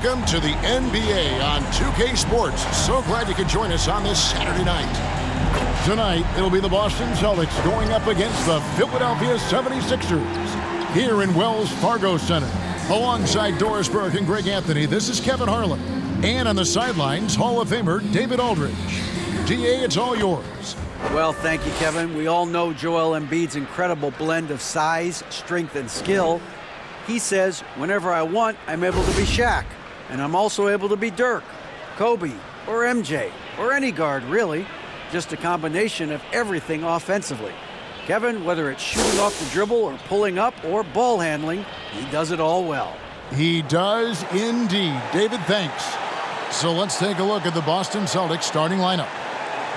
Welcome to the NBA on 2K Sports. So glad you could join us on this Saturday night. Tonight, it'll be the Boston Celtics going up against the Philadelphia 76ers here in Wells Fargo Center. Alongside Doris Burke and Greg Anthony, this is Kevin Harlan. And on the sidelines, Hall of Famer David Aldridge. DA, it's all yours. Well, thank you, Kevin. We all know Joel Embiid's incredible blend of size, strength, and skill. He says, whenever I want, I'm able to be Shaq. And I'm also able to be Dirk, Kobe, or MJ, or any guard, really. Just a combination of everything offensively. Kevin, whether it's shooting off the dribble or pulling up or ball handling, he does it all well. He does indeed. David, thanks. So let's take a look at the Boston Celtics starting lineup.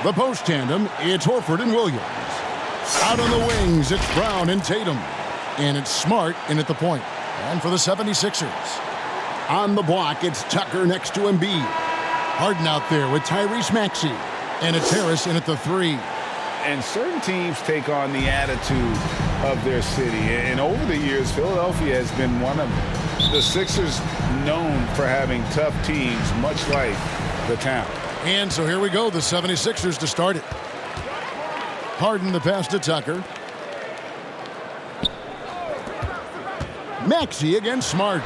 The post tandem, it's Horford and Williams. Out on the wings, it's Brown and Tatum. And it's Smart in at the point. And for the 76ers. On the block, it's Tucker next to Embiid. Harden out there with Tyrese Maxey. And it's Harris in at the 3. And certain teams take on the attitude of their city. And over the years, Philadelphia has been one of the Sixers known for having tough teams, much like the town. And so here we go, the 76ers to start it. Harden the pass to Tucker. Maxey against Smart.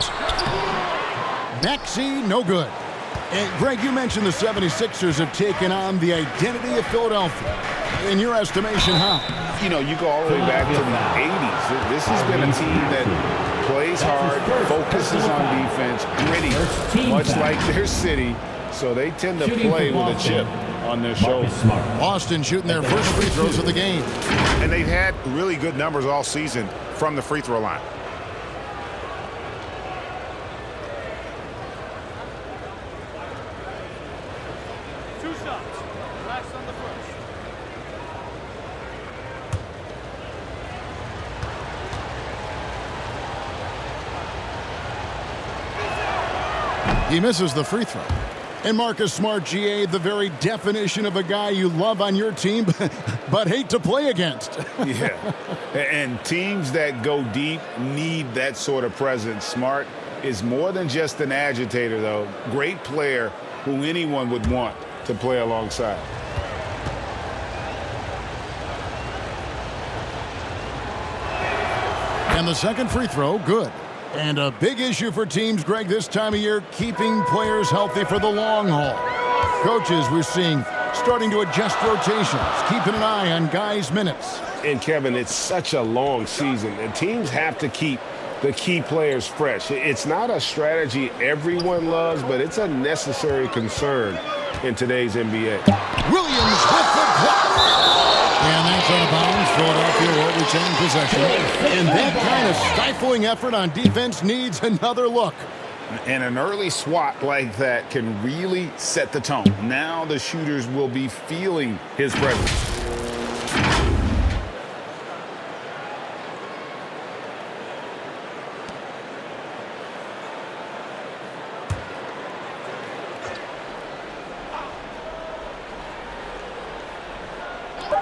Maxey, no good. And Greg, you mentioned the 76ers have taken on the identity of Philadelphia. In your estimation, how? You know, you go all the way back to the 80s. This has been a team that plays hard, focuses on defense, gritty, much like their city. So they tend to play with a chip on their shoulder. Boston shooting their first free throws of the game. And they've had really good numbers all season from the free throw line. He misses the free throw. And Marcus Smart, GA, the very definition of a guy you love on your team, but hate to play against. Yeah, and teams that go deep need that sort of presence. Smart is more than just an agitator, though. Great player who anyone would want to play alongside. And the second free throw, good. And a big issue for teams, Greg, this time of year, keeping players healthy for the long haul. Coaches, we're seeing, starting to adjust rotations, keeping an eye on guys' minutes. And, Kevin, it's such a long season, and teams have to keep the key players fresh. It's not a strategy everyone loves, but it's a necessary concern in today's NBA. Williams with the block. And that's out of bounds. Philadelphia will retain possession. And that kind of stifling effort on defense needs another look. And an early swat like that can really set the tone. Now the shooters will be feeling his presence.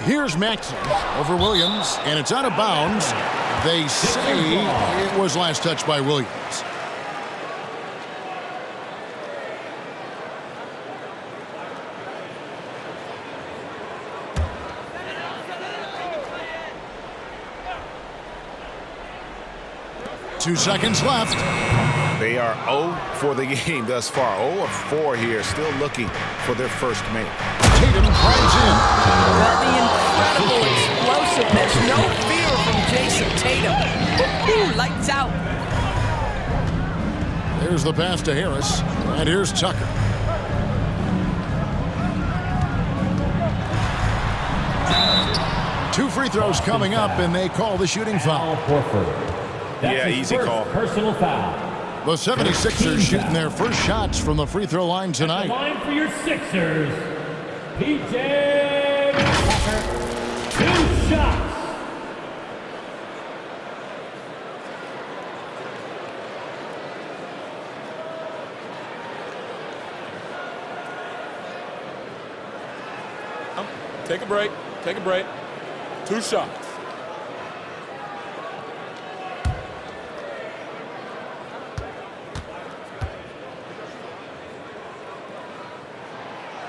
Here's Maxey over Williams, and it's out of bounds. They say it was last touched by Williams. Two seconds left. They are 0 for the game thus far. 0 of 4 here, still looking for their first make. Tatum climbs in. The incredible explosiveness. No fear from Jason Tatum. Woo-hoo, lights out. There's the pass to Harris. And here's Tucker. Two free throws coming up, and they call the shooting foul. Yeah, easy call. Personal foul. The 76ers shooting their first shots from the free throw line tonight. Line for your Sixers, PJ Tucker. 2 shots. Take a break. Take a break. 2 shots.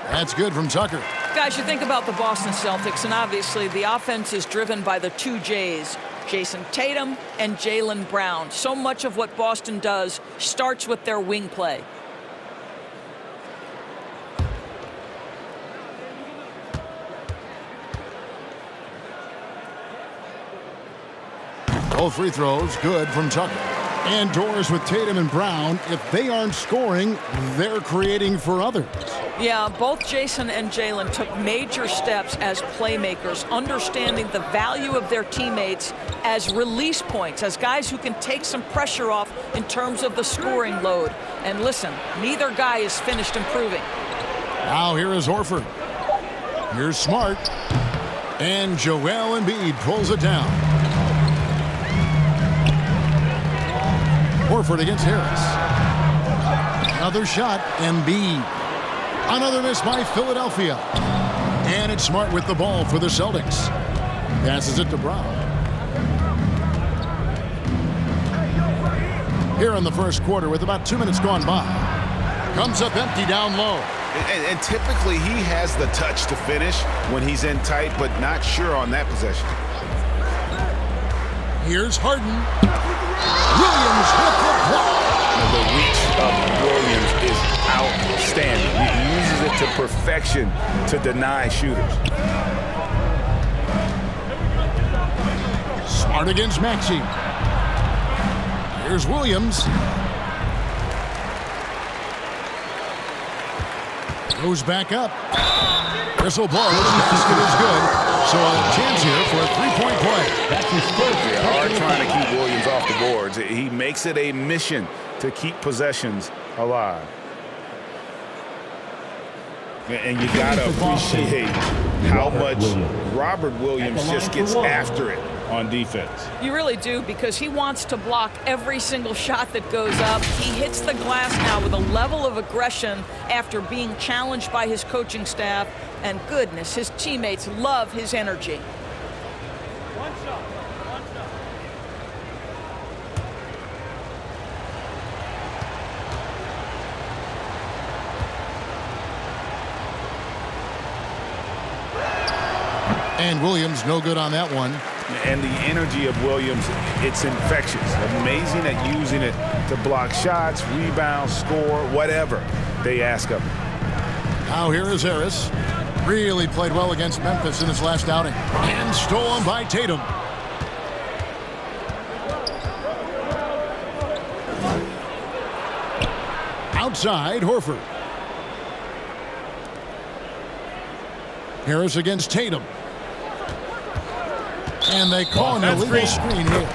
That's good from Tucker. Guys, you think about the Boston Celtics, and obviously the offense is driven by the two J's, Jason Tatum and Jaylen Brown. So much of what Boston does starts with their wing play. Both free throws good from Tucker. And doors with Tatum and Brown. If they aren't scoring, they're creating for others. Yeah, both Jason and Jaylen took major steps as playmakers, understanding the value of their teammates as release points, as guys who can take some pressure off in terms of the scoring load. And listen, neither guy is finished improving. Now here is Horford. Here's Smart. And Joel Embiid pulls it down. Horford against Harris. Another shot, Embiid. Another miss by Philadelphia. And it's Smart with the ball for the Celtics. Passes it to Brown. Here in the first quarter with about 2 minutes gone by. Comes up empty down low. And typically he has the touch to finish when he's in tight, but not sure on that possession. Here's Harden. Williams with the block. The reach of Williams is outstanding. He uses it to perfection to deny shooters. Smart against Maxey. Here's Williams. Goes back up. Whistle blows. Basket is good. So a chance here for a three-point play. That's his first. They are trying to keep Williams off the boards. He makes it a mission to keep possessions alive. And you got to appreciate how much Robert Williams just gets after it on defense. You really do, because he wants to block every single shot that goes up. He hits the glass now with a level of aggression after being challenged by his coaching staff. And goodness, his teammates love his energy. One shot. And Williams no good on that one. And the energy of Williams, it's infectious. Amazing at using it to block shots, rebound, score, whatever they ask of him. Now here is Harris. Really played well against Memphis in his last outing. And stolen by Tatum. Outside, Horford. Harris against Tatum. And they call an illegal screen here.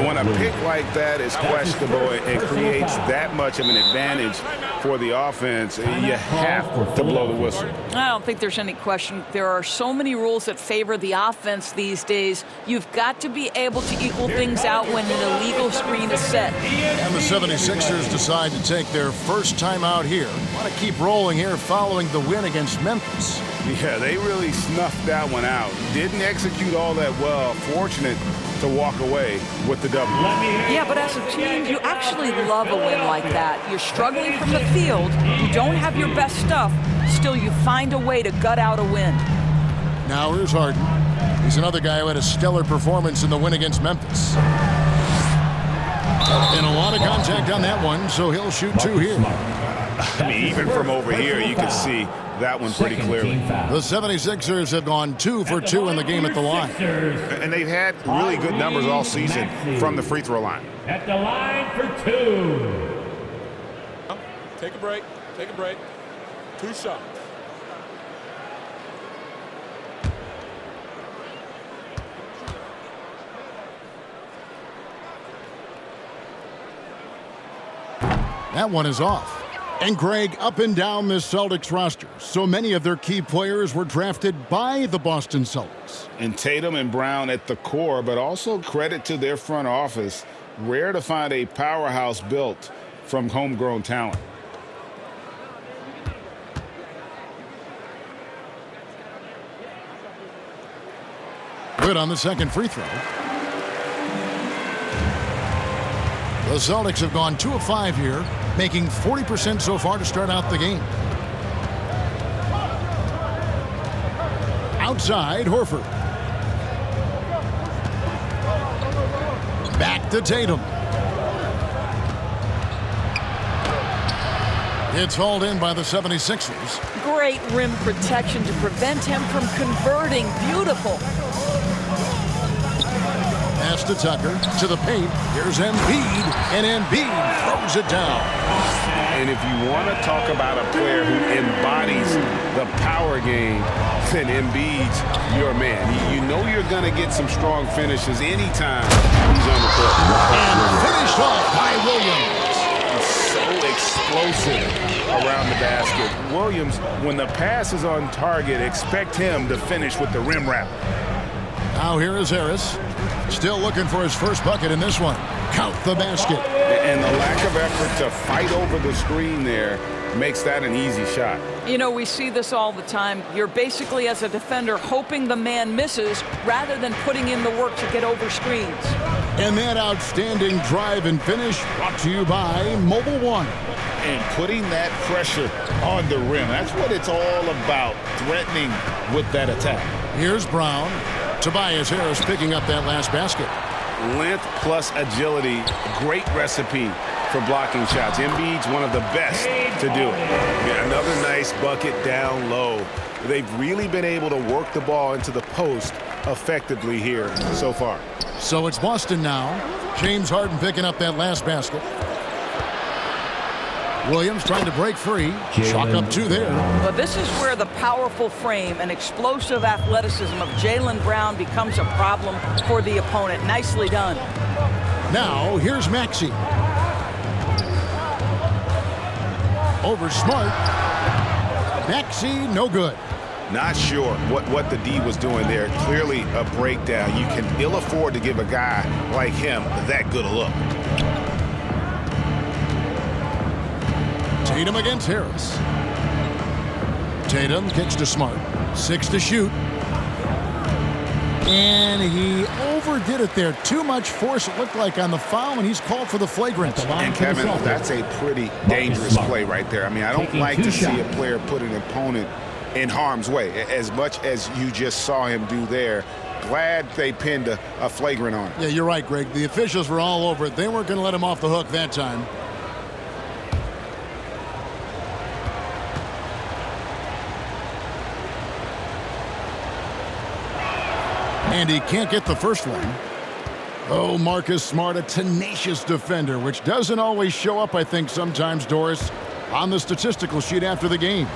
When a pick like that is questionable, it creates that much of an advantage for the offense. You have to blow the whistle. I don't think there's any question. There are so many rules that favor the offense these days. You've got to be able to equal things out when an illegal screen is set. And the 76ers decide to take their first time out here. Want to keep rolling here following the win against Memphis. Yeah, they really snuffed that one out. Didn't execute all that well. Fortunate to walk away with the W. Yeah, but as a team, you actually love a win like that. You're struggling from the field. You don't have your best stuff. Still, you find a way to gut out a win. Now here's Harden. He's another guy who had a stellar performance in the win against Memphis. And a lot of contact on that one, so he'll shoot two here. I mean, even from over here, you can see that one pretty clearly. The 76ers have gone 2 for 2 in the game at the line. And they've had really good numbers all season from the free throw line. At the line for two. Take a break. Take a break. 2 shots. That one is off. And Greg, up and down this Celtics roster, so many of their key players were drafted by the Boston Celtics. And Tatum and Brown at the core, but also credit to their front office. Rare to find a powerhouse built from homegrown talent. Good on the second free throw. The Celtics have gone 2 of 5 here, making 40% so far to start out the game. Outside, Horford. Back to Tatum. It's hauled in by the 76ers. Great rim protection to prevent him from converting. Beautiful. Pass to Tucker, to the paint. Here's Embiid, and Embiid throws it down. And if you want to talk about a player who embodies the power game, then Embiid's your man. You know you're going to get some strong finishes anytime he's on the court. And finished off by Williams. He's so explosive around the basket. Williams, when the pass is on target, expect him to finish with the rim wrap. Now here is Harris. Still looking for his first bucket in this one. Count the basket. And the lack of effort to fight over the screen there makes that an easy shot. You know, we see this all the time. You're basically, as a defender, hoping the man misses rather than putting in the work to get over screens. And that outstanding drive and finish brought to you by Mobile One. And putting that pressure on the rim. That's what it's all about, threatening with that attack. Here's Brown. Tobias Harris picking up that last basket. Length plus agility, great recipe for blocking shots. Embiid's one of the best to do it. Another nice bucket down low. They've really been able to work the ball into the post effectively here so far. So it's Boston now. James Harden picking up that last basket. Williams trying to break free. Chalk up two there. But this is where the powerful frame and explosive athleticism of Jaylen Brown becomes a problem for the opponent. Nicely done. Now here's Maxey. Over Smart. Maxey, no good. Not sure what the D was doing there. Clearly a breakdown. You can ill afford to give a guy like him that good a look. Tatum against Harris. Tatum kicks to Smart. 6 to shoot. And he overdid it there. Too much force, it looked like, on the foul, and he's called for the flagrant. And Kevin, that's a pretty dangerous play right there. I mean, I don't like to see a player put an opponent in harm's way, as much as you just saw him do there. Glad they pinned a flagrant on him. Yeah, you're right, Greg. The officials were all over it. They weren't going to let him off the hook that time. And he can't get the first one. Oh, Marcus Smart, a tenacious defender, which doesn't always show up, I think, sometimes, Doris, on the statistical sheet after the games.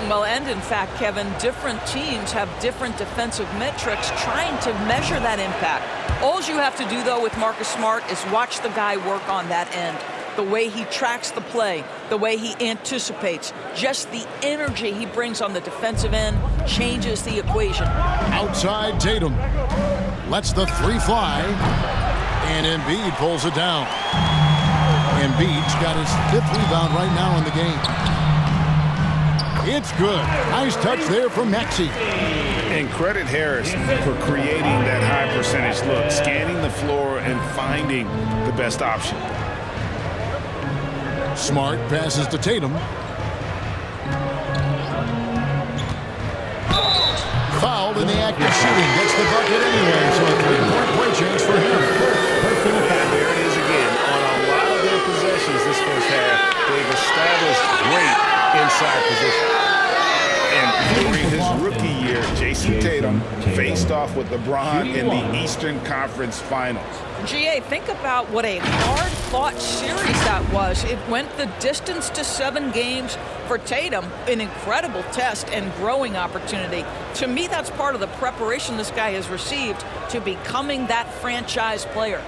Well, and in fact, Kevin, different teams have different defensive metrics trying to measure that impact. All you have to do, though, with Marcus Smart is watch the guy work on that end. The way he tracks the play, the way he anticipates, just the energy he brings on the defensive end changes the equation. Outside Tatum. Lets the three fly. And Embiid pulls it down. Embiid's got his 5th rebound right now in the game. It's good. Nice touch there from Maxey. And credit Harris for creating that high percentage look, scanning the floor and finding the best option. Smart passes to Tatum. Fouled in the act of shooting. Gets the bucket anyway, so a 3-point play chance for him. And there it is again. On a lot of their possessions this first half, they've established great inside position. And during his rookie year, Jason Tatum faced off with LeBron in the Eastern Conference Finals. GA, think about what a hard-fought series that was. It went the distance to 7 games for Tatum, an incredible test and growing opportunity. To me, that's part of the preparation this guy has received to becoming that franchise player.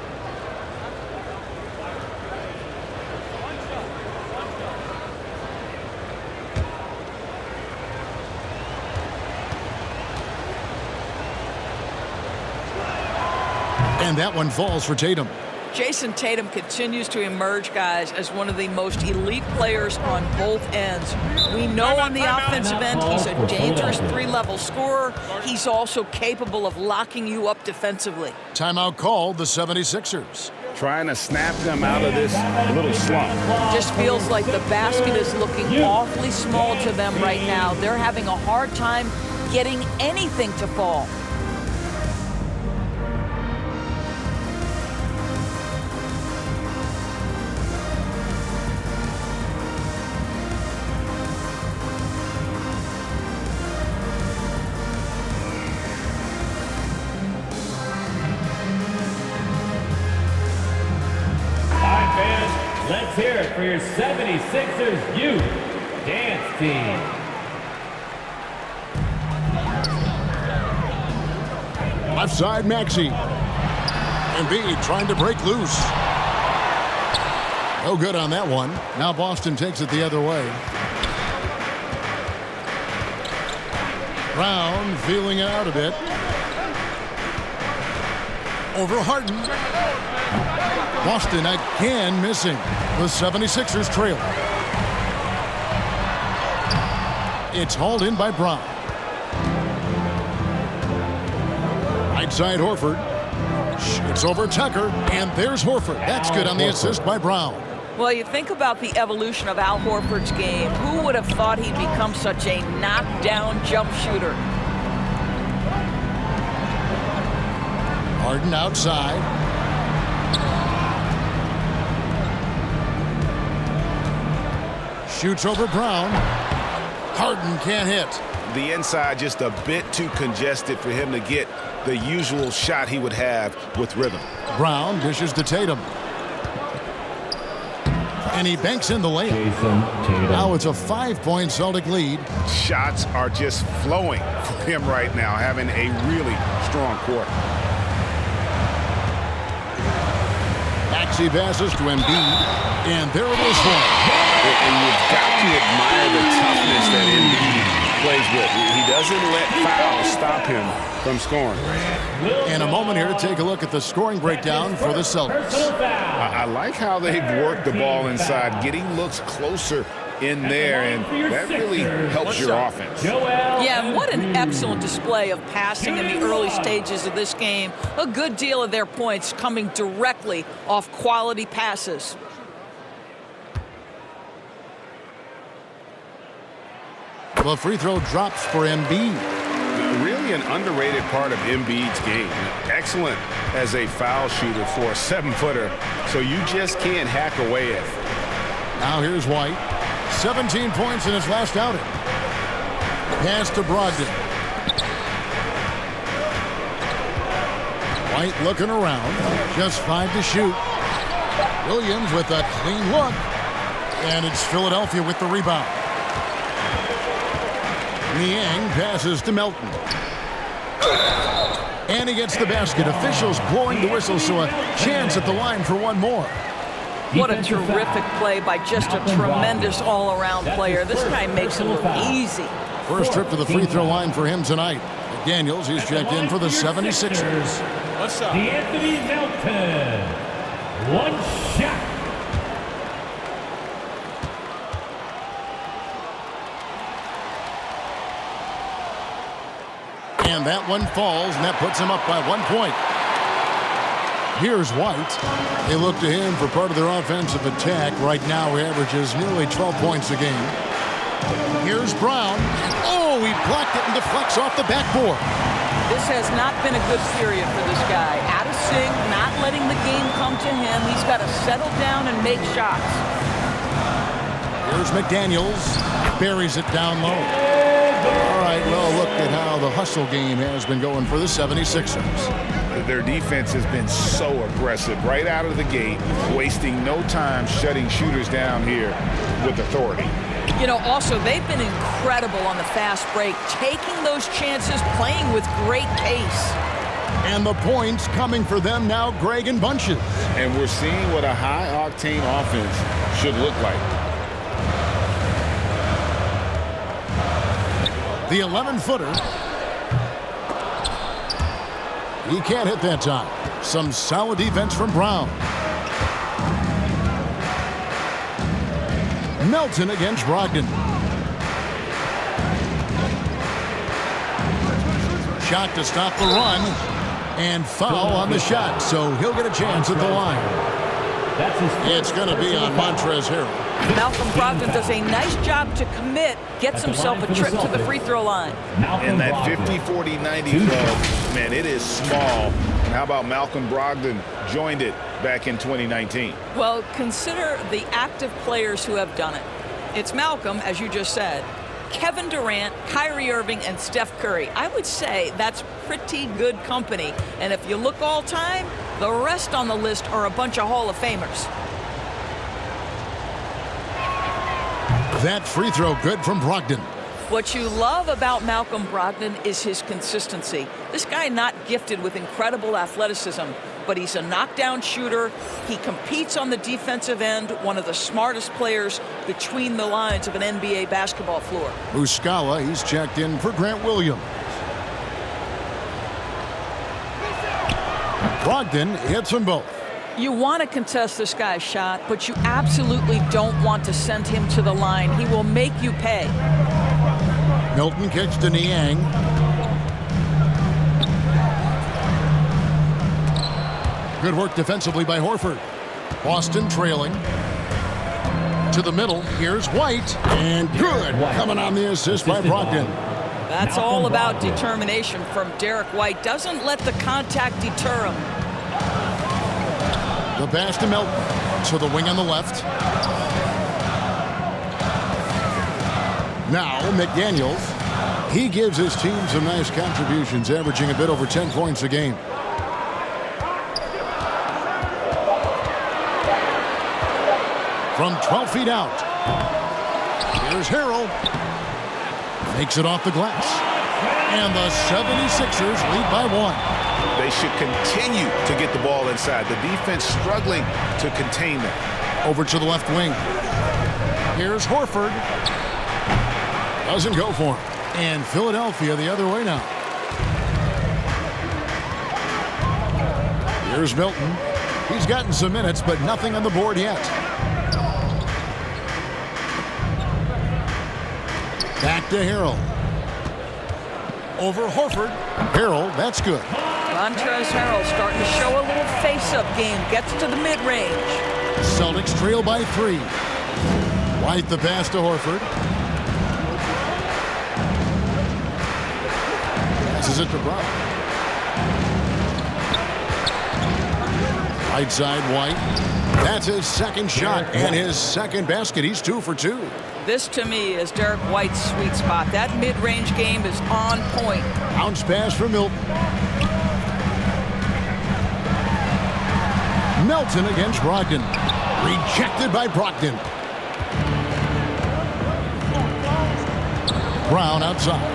And that one falls for Tatum. Jason Tatum continues to emerge, guys, as one of the most elite players on both ends. We know on the offensive end, he's a dangerous 3-level scorer. He's also capable of locking you up defensively. Timeout called, the 76ers. Trying to snap them out of this little slump. Just feels like the basket is looking awfully small to them right now. They're having a hard time getting anything to fall. Let's hear it for your 76ers youth dance team. Left side, Maxey. Embiid trying to break loose. No good on that one. Now Boston takes it the other way. Brown feeling it out a bit. Over Harden. Boston again missing. The 76ers trail. It's hauled in by Brown. Right side, Horford. Shoots over Tucker, and there's Horford. That's good on the assist by Brown. Well, you think about the evolution of Al Horford's game. Who would have thought he'd become such a knockdown jump shooter? Harden outside. Shoots over Brown. Harden can't hit. The inside just a bit too congested for him to get the usual shot he would have with rhythm. Brown dishes to Tatum. And he banks in the layup. Now it's a 5-point Celtic lead. Shots are just flowing for him right now, having a really strong quarter. Maxey passes to Embiid. And there it is for him. And you've got to admire the toughness that Embiid plays with. He doesn't let fouls stop him from scoring. And a moment here to take a look at the scoring breakdown for the Celtics. I like how they've worked the ball inside, getting looks closer in there, and that really helps your offense. Yeah, and what an excellent display of passing in the early stages of this game. A good deal of their points coming directly off quality passes. The free throw drops for Embiid. Really an underrated part of Embiid's game. Excellent as a foul shooter for a 7-footer, so you just can't hack away at it. Now here's White. 17 points in his last outing. Pass to Brogdon. White looking around. Just 5 to shoot. Williams with a clean look. And it's Philadelphia with the rebound. Niang passes to Melton. And he gets the basket. Officials blowing the whistle, so a chance at the line for one more. What a terrific play by just a tremendous all-around player. This guy makes it look easy. First trip to the free throw line for him tonight. McDaniels, he's checked in for the 76ers. Anthony Melton. One shot. And that one falls, and that puts him up by 1 point. Here's White. They look to him for part of their offensive attack. Right now, he averages nearly 12 points a game. Here's Brown. Oh, he blocked it and deflects off the backboard. This has not been a good period for this guy. Out of sync, not letting the game come to him. He's got to settle down and make shots. Here's McDaniels. Buries it down low. All right, well, look at how the hustle game has been going for the 76ers. Their defense has been so aggressive right out of the gate, wasting no time shutting shooters down here with authority. You know, also, they've been incredible on the fast break, taking those chances, playing with great pace. And the points coming for them now, Greg, in bunches. And we're seeing what a high-octane offense should look like. The 11-footer. He can't hit that time. Some solid defense from Brown. Melton against Brogdon. Shot to stop the run. And foul on the shot, so he'll get a chance at the line. That's his It's going to be on Montrezl Harrell. Malcolm Brogdon does a nice job to commit, gets himself a trip to the free throw line. And that 50-40-90 club, man, it is small. And how about Malcolm Brogdon joined it back in 2019? Well, consider the active players who have done it. It's Malcolm, as you just said, Kevin Durant, Kyrie Irving, and Steph Curry. I would say that's pretty good company. And if you look all time, the rest on the list are a bunch of Hall of Famers. That free throw good from Brogdon. What you love about Malcolm Brogdon is his consistency. This guy not gifted with incredible athleticism, but he's a knockdown shooter. He competes on the defensive end, one of the smartest players between the lines of an NBA basketball floor. Muscala, he's checked in for Grant Williams. Brogdon hits them both. You want to contest this guy's shot, but you absolutely don't want to send him to the line. He will make you pay. Milton kicks to Niang. Good work defensively by Horford. Boston trailing. To the middle. Here's White. And good. Coming on the assist by Brogdon. That's all about determination from Derek White. Doesn't let the contact deter him. The pass to Milton. To the wing on the left. Now McDaniels. He gives his team some nice contributions, averaging a bit over 10 points a game. From 12 feet out. Here's Harrell. Makes it off the glass. And the 76ers lead by 1. They should continue to get the ball inside. The defense struggling to contain them. Over to the left wing. Here's Horford. Doesn't go for him. And Philadelphia the other way now. Here's Milton. He's gotten some minutes, but nothing on the board yet. Back to Harrell. Over Horford. Harrell, that's good. Montrezl Harrell starting to show a little face-up game. Gets to the mid-range. Celtics trail by 3. White the pass to Horford. Passes it to Brown. Right side, White. That's his second shot and his second basket. He's 2 for 2. This, to me, is Derek White's sweet spot. That mid-range game is on point. Bounce pass for Milton. Melton against Brogdon. Rejected by Brogdon. Brown outside.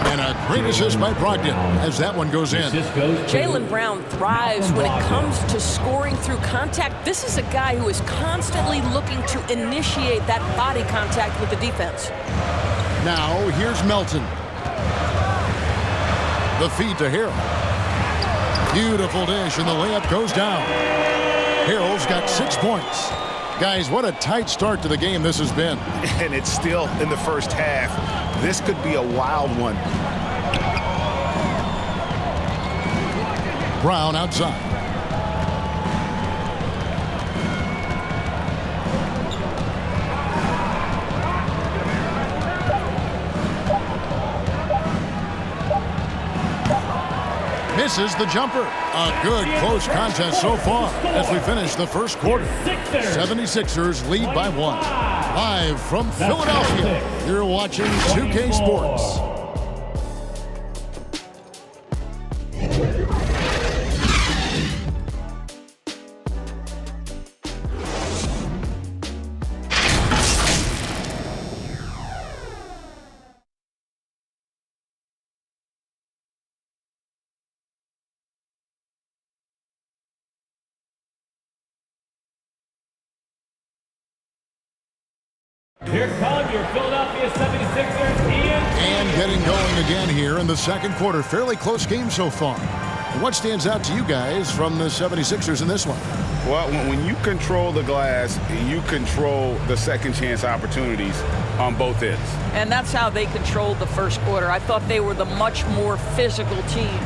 And a great assist by Brogdon as that one goes in. Jaylen Brown thrives when it comes to scoring through contact. This is a guy who is constantly looking to initiate that body contact with the defense. Now here's Melton. The feed to Harrell. Beautiful dish, and the layup goes down. Harrell's got 6 points. Guys, what a tight start to the game this has been. And it's still in the first half. This could be a wild one. Brown outside. Misses the jumper. A good close contest so far as we finish the first quarter. 76ers lead by 1. Live from Philadelphia, you're watching 2K Sports. Here come your Philadelphia 76ers, Ian. And getting going again here in the second quarter. Fairly close game so far. What stands out to you guys from the 76ers in this one? Well, when you control the glass, you control the second chance opportunities on both ends. And that's how they controlled the first quarter. I thought they were the much more physical team.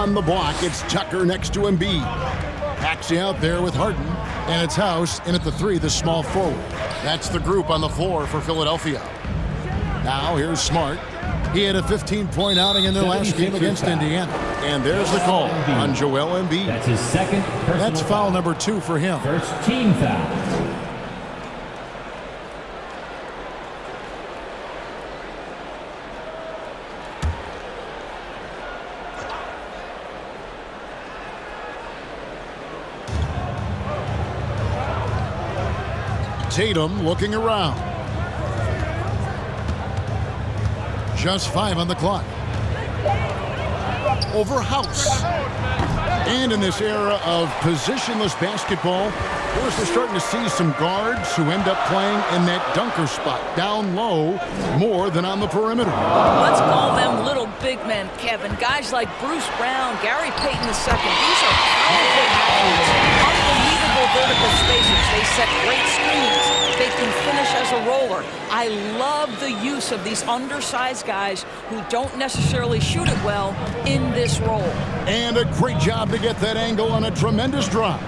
on the block. It's Tucker next to Embiid. Maxey out there with Harden. And it's House in at the 3, the small forward. That's the group on the floor for Philadelphia. Now here's Smart. He had a 15-point outing in their last game against Indiana. And there's the call on Joel Embiid. That's his second personal That's foul number 2 for him. First team foul. Tatum looking around. Just 5 on the clock. Over House. And in this era of positionless basketball, we're starting to see some guards who end up playing in that dunker spot, down low, more than on the perimeter. Let's call them little big men, Kevin. Guys like Bruce Brown, Gary Payton II. These are powerful athletes. Unbelievable vertical spacers. They set great screens. They can finish as a roller. I love the use of these undersized guys who don't necessarily shoot it well in this role. And a great job to get that angle on a tremendous drive.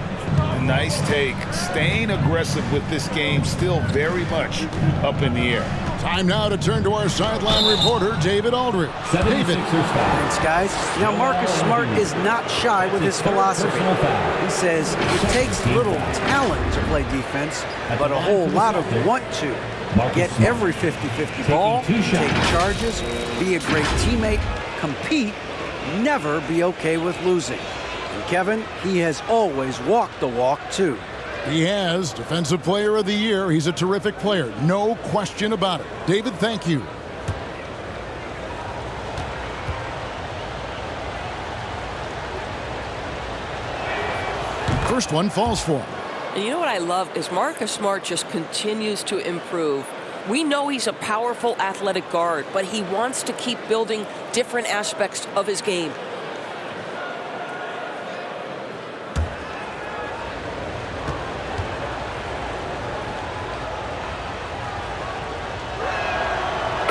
Nice take. Staying aggressive with this game, still very much up in the air. Time now to turn to our sideline reporter, David Aldridge. David. Thanks, guys. Now, Marcus Smart is not shy with his philosophy. He says it takes little talent to play defense, but a whole lot of want to. Get every 50-50 ball, take charges, be a great teammate, compete, never be okay with losing. And Kevin, he has always walked the walk, too. He has. Defensive Player of the Year. He's a terrific player. No question about it. David, thank you. First one falls for him. And you know what I love is Marcus Smart just continues to improve. We know he's a powerful athletic guard, but he wants to keep building different aspects of his game.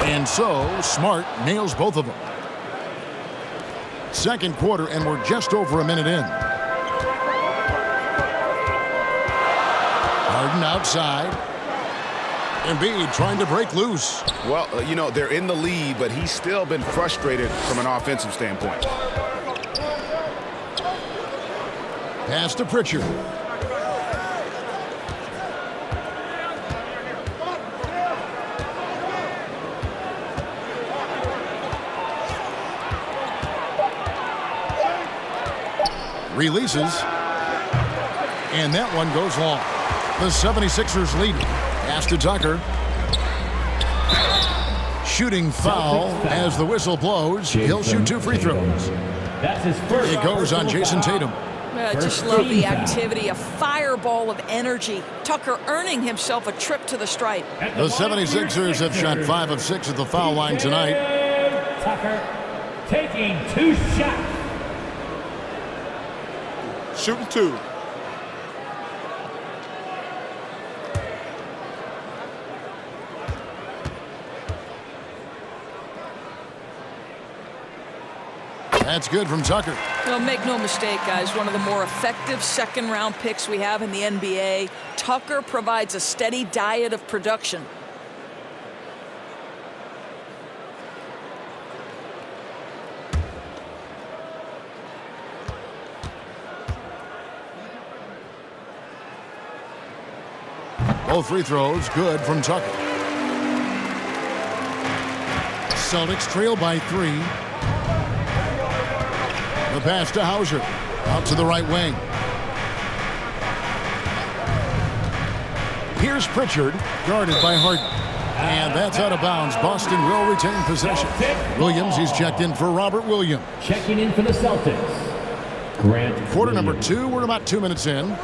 And so, Smart nails both of them. Second quarter, and we're just over a minute in. Harden outside. Embiid trying to break loose. Well, you know, they're in the lead, but he's still been frustrated from an offensive standpoint. Pass to Pritchard. Releases. And that one goes long. The 76ers lead. Pass to Tucker. Shooting foul as the whistle blows. He'll shoot 2 free throws. That's his first. It goes on Jason Tatum. I just love the activity, a fireball of energy. Tucker earning himself a trip to the stripe. The 76ers have shot 5 of 6 at the foul line tonight. Tucker taking 2 shots. Shooting 2. That's good from Tucker. Well, make no mistake, guys, one of the more effective second-round picks we have in the NBA. Tucker provides a steady diet of production. Both free throws good from Tucker. Celtics trail by 3. The pass to Hauser. Out to the right wing. Here's Pritchard, guarded by Harden. And that's out of bounds. Boston will retain possession. Williams, he's checked in for Robert Williams. Checking in for the Celtics. Grant Quarter Williams. number 2, we're about 2 minutes in.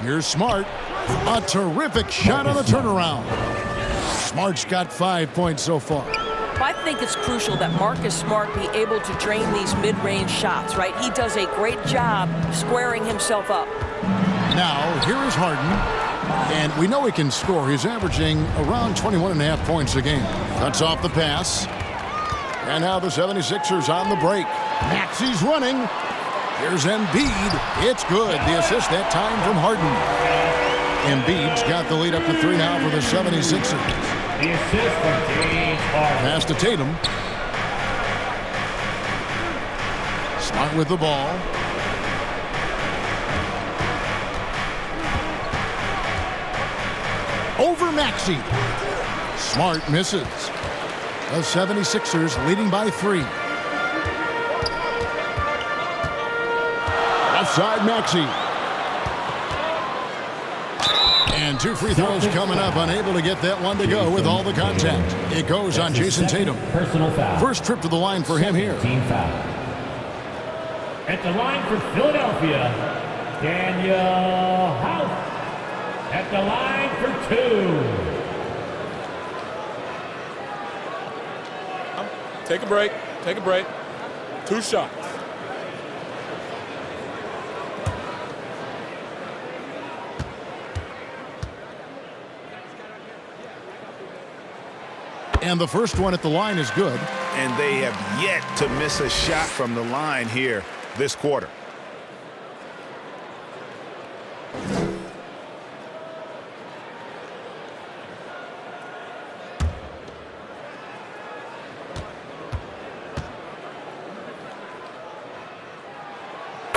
Here's Smart. A terrific shot on the turnaround. Smart's got 5 points so far. I think it's crucial that Marcus Smart be able to drain these mid-range shots, right? He does a great job squaring himself up. Now, here is Harden. And we know he can score. He's averaging around 21.5 points a game. Cuts off the pass. And now the 76ers on the break. Maxey's running. Here's Embiid. It's good. The assist that time from Harden. Embiid's got the lead up to 3 now for the 76ers. The assist from James Harden. Pass to Tatum. Smart with the ball. Over Maxey. Smart misses. The 76ers leading by 3. Outside Maxey. And 2 free throws coming up. Unable to get that one to go with all the contact. It goes on Jason Tatum. Personal foul. First trip to the line for him here. Team foul. At the line for Philadelphia, Daniel House. At the line for 2. Take a break. Take a break. 2 shots. And the first one at the line is good. And they have yet to miss a shot from the line here this quarter.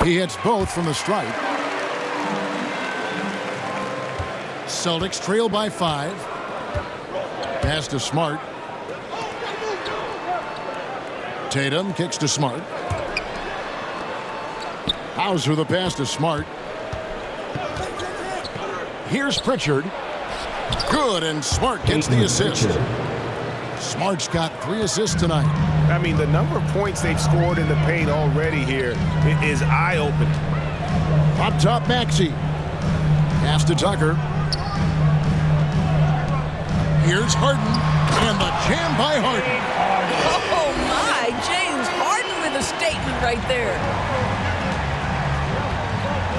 He hits both from the stripe. Celtics trail by 5. Pass to Smart. Tatum kicks to Smart. Hauser the pass to Smart. Here's Pritchard. Good, and Smart gets the assist. Smart's got 3 assists tonight. I mean, the number of points they've scored in the paint already here is eye-opening. Up top, Maxey. Pass to Tucker. Here's Harden, and the jam by Harden. Oh, my. James Harden with a statement right there.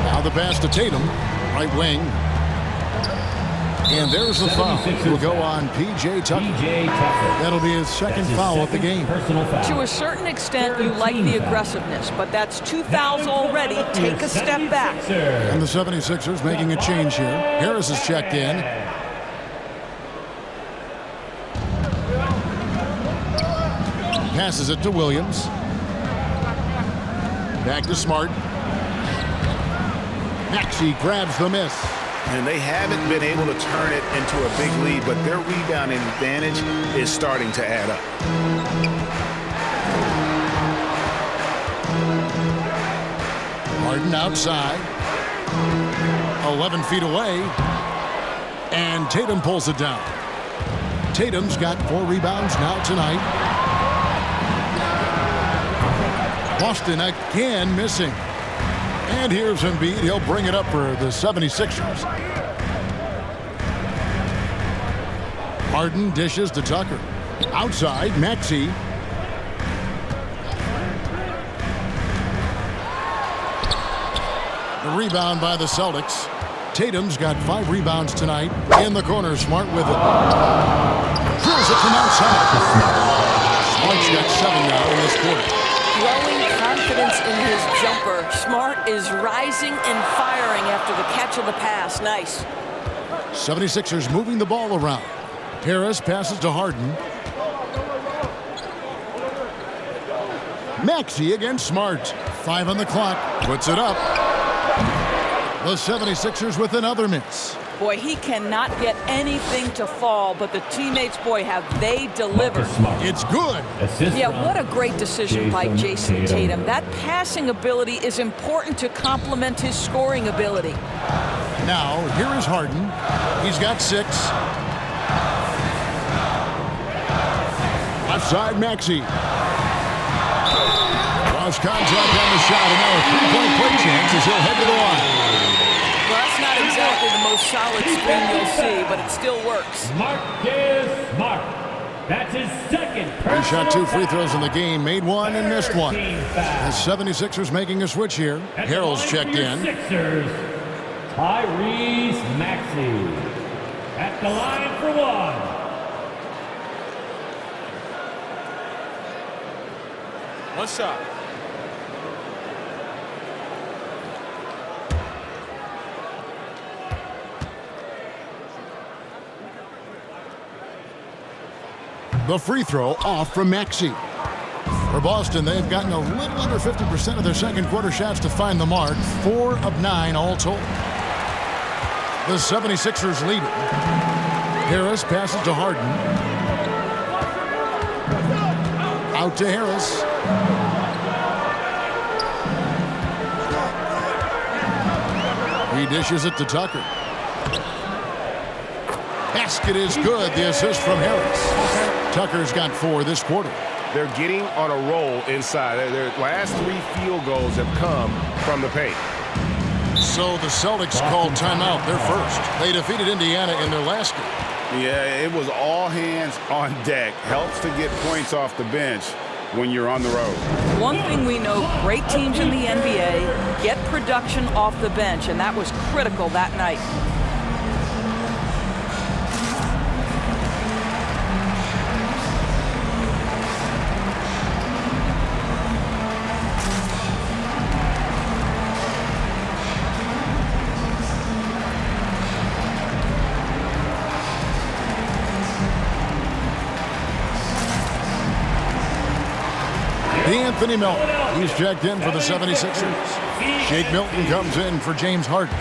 Now the pass to Tatum, right wing. And there's the foul. It will go on P.J. Tucker. That'll be his second foul of the game. To a certain extent, you like the aggressiveness, but that's 2 fouls already. Take a step back. And the 76ers making a change here. Harris is checked in. Passes it to Williams. Back to Smart. Maxey grabs the miss. And they haven't been able to turn it into a big lead, but their rebounding advantage is starting to add up. Harden outside. 11 feet away. And Tatum pulls it down. Tatum's got 4 rebounds now tonight. Boston again missing. And here's Embiid. He'll bring it up for the 76ers. Harden dishes to Tucker. Outside, Maxey. The rebound by the Celtics. Tatum's got 5 rebounds tonight. In the corner, Smart with it. Drills it from outside. Smart's got 7 now in this quarter. Growing confidence in his jumper. Smart is rising and firing after the catch of the pass. Nice. 76ers moving the ball around. Harris passes to Harden. Maxey against Smart. 5 on the clock. Puts it up. The 76ers with another miss. Boy, he cannot get anything to fall, but the teammates, boy, have they delivered. It's good. Yeah, what a great decision by Jason Tatum. That passing ability is important to complement his scoring ability. Now, here is Harden. He's got 6. Left side, Maxey. Lost contact on the shot, and now a 3-point play chance as he'll head to the line. Well, that's not exactly the most solid screen you'll see, but it still works. Marcus Smart. That's his second. He shot 2 free throws in the game, made 1 and missed 1. The 76ers making a switch here. Harrell's checked in. Sixers, Tyrese Maxey. At the line for 1. One shot. The free throw off from Maxey. For Boston, they've gotten a little under 50% of their second quarter shots to find the mark. 4 of 9 all told. The 76ers lead it. Harris passes to Harden. Out to Harris. He dishes it to Tucker. Basket is good. The assist from Harris. Tucker's got 4 this quarter. They're getting on a roll inside. Their last 3 field goals have come from the paint. So the Celtics called timeout. They're first. They defeated Indiana in their last game. Yeah, it was all hands on deck. Helps to get points off the bench when you're on the road. One thing we know, great teams in the NBA get production off the bench, and that was critical that night. Anthony Milton. He's checked in for the 76ers. Shake Milton comes in for James Harden.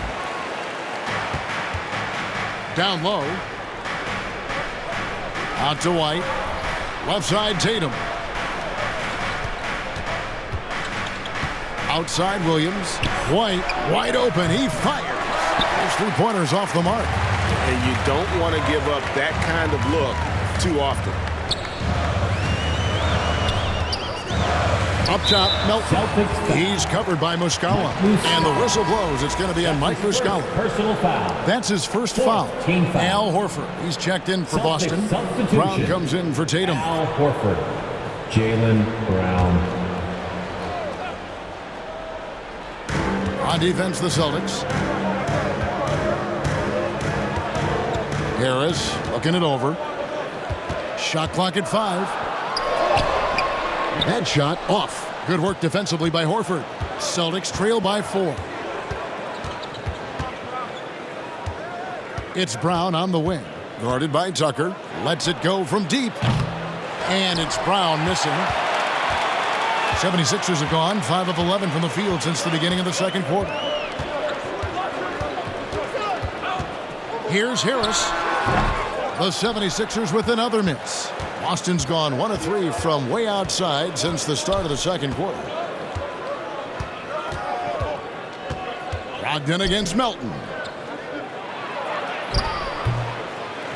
Down low. Out to White. Left side Tatum. Outside Williams. White wide open. He fires. His 3-pointers off the mark. And you don't want to give up that kind of look too often. Up top, Melton. He's covered by Muscala. And the whistle blows. It's going to be on Mike Muscala. Personal foul. That's his first foul. Al Horford. He's checked in for Boston. Brown comes in for Tatum. Al Horford. Jaylen Brown. On defense, the Celtics. Harris looking it over. Shot clock at 5. That shot off. Good work defensively by Horford. Celtics trail by 4. It's Brown on the wing. Guarded by Tucker. Lets it go from deep. And it's Brown missing. 76ers have gone 5 of 11 from the field since the beginning of the second quarter. Here's Harris. The 76ers with another miss. Boston's gone 1 of 3 from way outside since the start of the second quarter. Brogdon against Melton.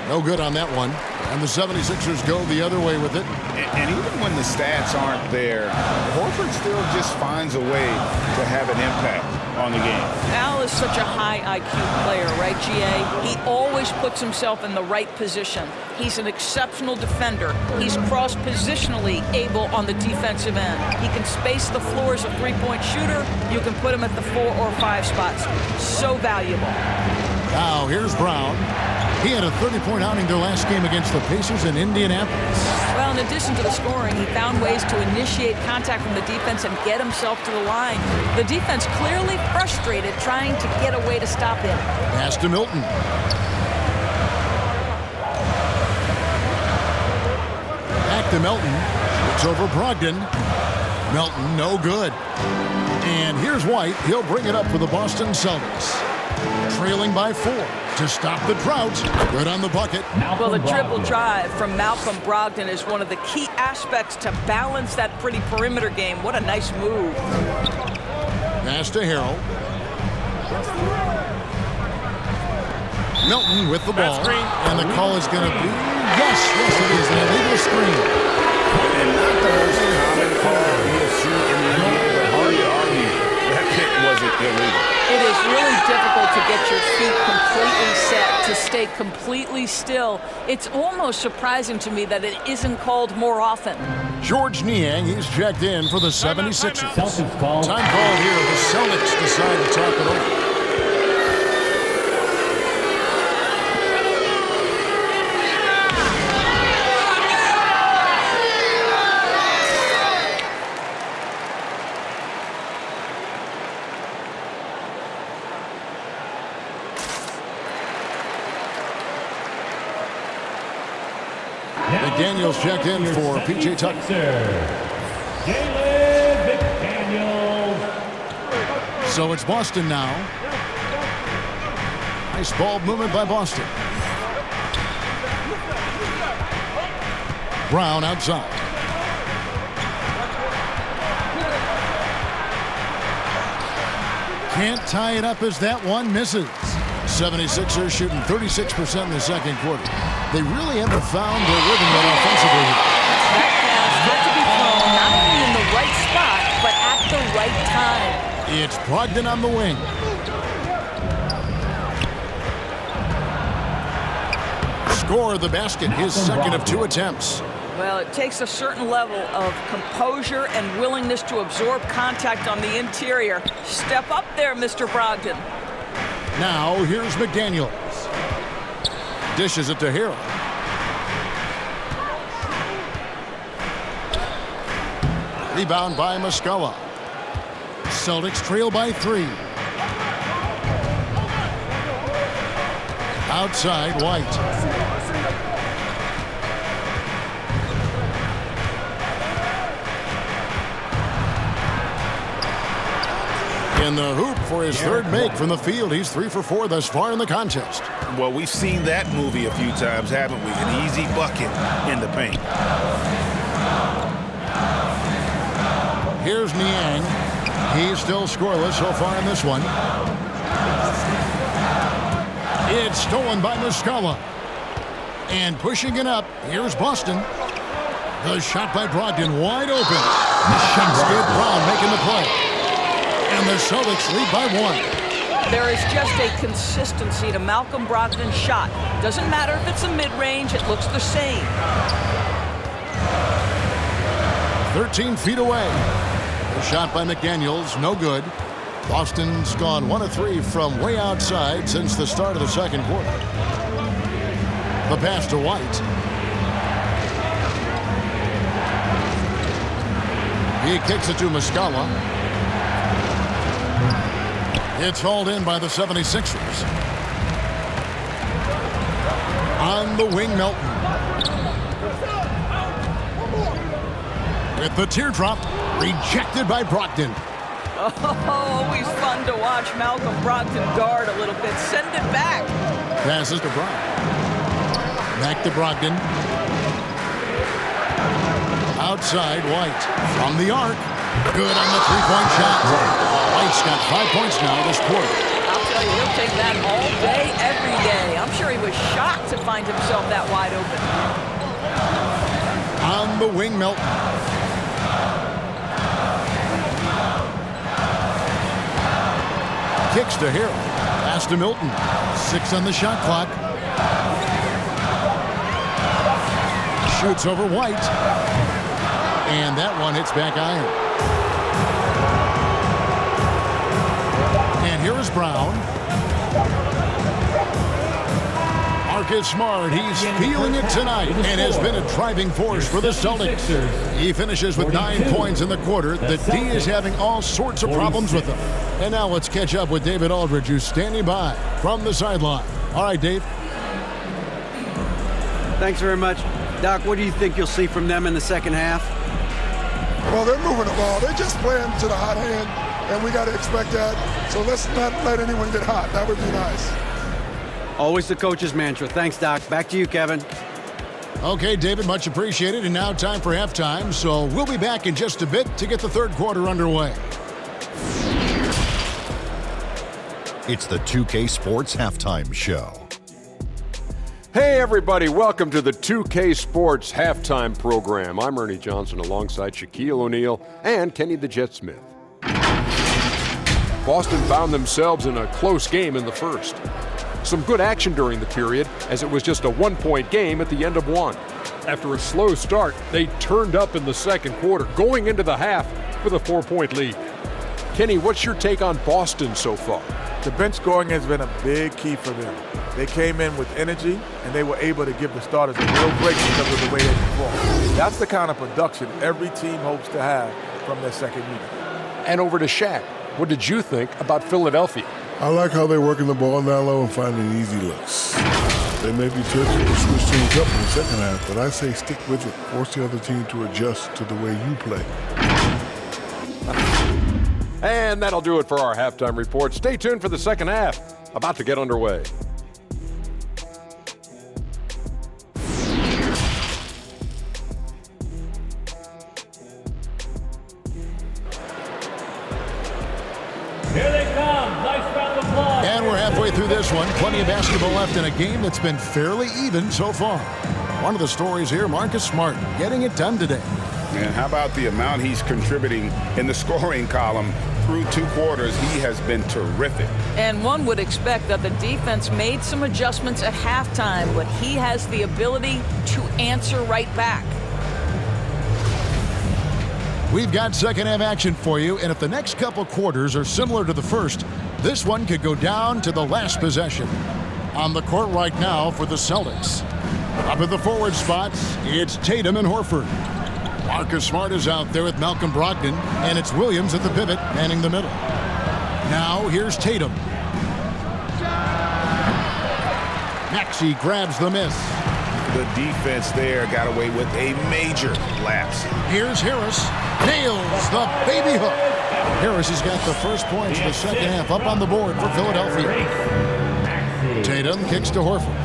No good on that one. And the 76ers go the other way with it. And even when the stats aren't there, Horford still just finds a way to have an impact on the game. Al is such a high IQ player, right, GA? He always puts himself in the right position. He's an exceptional defender. He's cross-positionally able on the defensive end. He can space the floor as a three-point shooter. You can put him at the 4 or 5 spots. So valuable. Now here's Brown. He had a 30-point outing their last game against the Pacers in Indianapolis. Well, in addition to the scoring, he found ways to initiate contact from the defense and get himself to the line. The defense clearly frustrated trying to get a way to stop him. Pass to Milton. Back to Milton. It's over Brogdon. Milton, no good. And here's White. He'll bring it up for the Boston Celtics. Trailing by 4 to stop the drought. Good on the bucket. Well, the dribble drive from Malcolm Brogdon is one of the key aspects to balance that pretty perimeter game. What a nice move. Pass to Harrell. Milton with the ball. And the call is going to be, yes, it is an illegal screen. And not the most common call you'll see in the NBA, but hard to argue that pick wasn't illegal. It is really difficult to get your feet completely set, to stay completely still. It's almost surprising to me that it isn't called more often. George Niang, he's checked in for the 76ers. Celtics call. Time call here. The Celtics decide to talk it over. McDaniels checked in for P.J. Tucker. Jalen McDaniels. So it's Boston now. Nice ball movement by Boston. Brown outside. Can't tie it up as that one misses. 76ers shooting 36% in the second quarter. They really haven't found their rhythm yet offensively. That pass got to be thrown not only in the right spot, but at the right time. It's Brogdon on the wing. Score the basket, his second of 2 attempts. Well, it takes a certain level of composure and willingness to absorb contact on the interior. Step up there, Mr. Brogdon. Now, here's McDaniels. Dishes it to Hero. Rebound by Muscala. Celtics trail by 3. Outside, White. In the hoop for his third make from the field. He's 3 for 4 thus far in the contest. Well, we've seen that movie a few times, haven't we? An easy bucket in the paint. Here's Niang. He's still scoreless so far in this one. It's stolen by Muscala. And pushing it up, here's Boston. The shot by Brogdon wide open. The shot's good. Brown making the play. And the Celtics lead by 1. There is just a consistency to Malcolm Brogdon's shot. Doesn't matter if it's a mid-range, it looks the same. 13 feet away. The shot by McDaniels, no good. Boston's gone 1 of 3 from way outside since the start of the second quarter. The pass to White. He kicks it to Muscala. It's hauled in by the 76ers. On the wing, Melton. With the teardrop, rejected by Brogdon. Oh, always fun to watch Malcolm Brogdon guard a little bit. Send it back. Passes to Brown. Back to Brogdon. Outside, White. From the arc. Good on the three-point shot. White's got 5 points now this quarter. I'll tell you, he'll take that all day, every day. I'm sure he was shocked to find himself that wide open. On the wing, Melton. Kicks to Hero. Pass to Milton. 6 on the shot clock. Shoots over White. And that one hits back iron. And here is Brown. Marcus Smart, he's feeling it tonight and has been a driving force for the Celtics. He finishes with 9 points in the quarter. The D is having all sorts of problems with him. And now let's catch up with David Aldridge, who's standing by from the sideline. All right, Dave. Thanks very much. Doc, what do you think you'll see from them in the second half? Well, they're moving the ball. They're just playing to the hot hand, and we got to expect that. So let's not let anyone get hot. That would be nice. Always the coach's mantra. Thanks, Doc. Back to you, Kevin. Okay, David, much appreciated. And now time for halftime. So we'll be back in just a bit to get the third quarter underway. It's the 2K Sports Halftime Show. Hey everybody, welcome to the 2K Sports Halftime Program. I'm Ernie Johnson alongside Shaquille O'Neal and Kenny the Jet Smith. Boston found themselves in a close game in the first. Some good action during the period as it was just a 1-point game at the end of one. After a slow start, they turned up in the second quarter, going into the half with a 4-point lead. Kenny, what's your take on Boston so far? The bench scoring has been a big key for them. They came in with energy, and they were able to give the starters a real break because of the way they performed. That's the kind of production every team hopes to have from their second unit. And over to Shaq. What did you think about Philadelphia? I like how they're working the ball down low and finding easy looks. They may be tempted to switch things up in the second half, but I say stick with it. Force the other team to adjust to the way you play. And that'll do it for our halftime report. Stay tuned for the second half. About to get underway. Here they come. Nice round of applause. And we're halfway through this one. Plenty of basketball left in a game that's been fairly even so far. One of the stories here, Marcus Smart getting it done today. And how about the amount he's contributing in the scoring column? Through 2 quarters, he has been terrific. And one would expect that the defense made some adjustments at halftime, but he has the ability to answer right back. We've got second half action for you, and if the next couple quarters are similar to the first, this one could go down to the last possession. On the court right now for the Celtics. Up at the forward spots, it's Tatum and Horford. Marcus Smart is out there with Malcolm Brogdon, and it's Williams at the pivot, manning the middle. Now here's Tatum. Maxey grabs the miss. The defense there got away with a major lapse. Here's Harris. Nails the baby hook. Harris has got the first points of the second half up on the board for Philadelphia. Tatum kicks to Horford.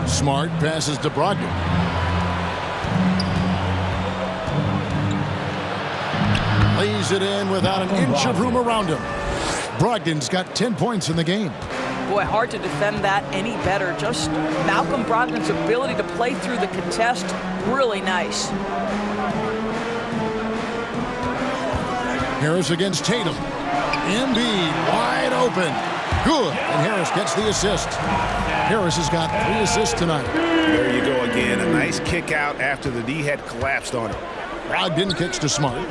Smart passes to Brogdon. Lays it in without an inch of room around him. Brogdon's got 10 points in the game. Boy, hard to defend that any better. Just Malcolm Brogdon's ability to play through the contest, really nice. Harris against Tatum. Embiid wide open. Good. And Harris gets the assist. Harris has got 3 assists tonight. There you go again. A nice kick out after the D had collapsed on it. Brogdon kicks to Smart.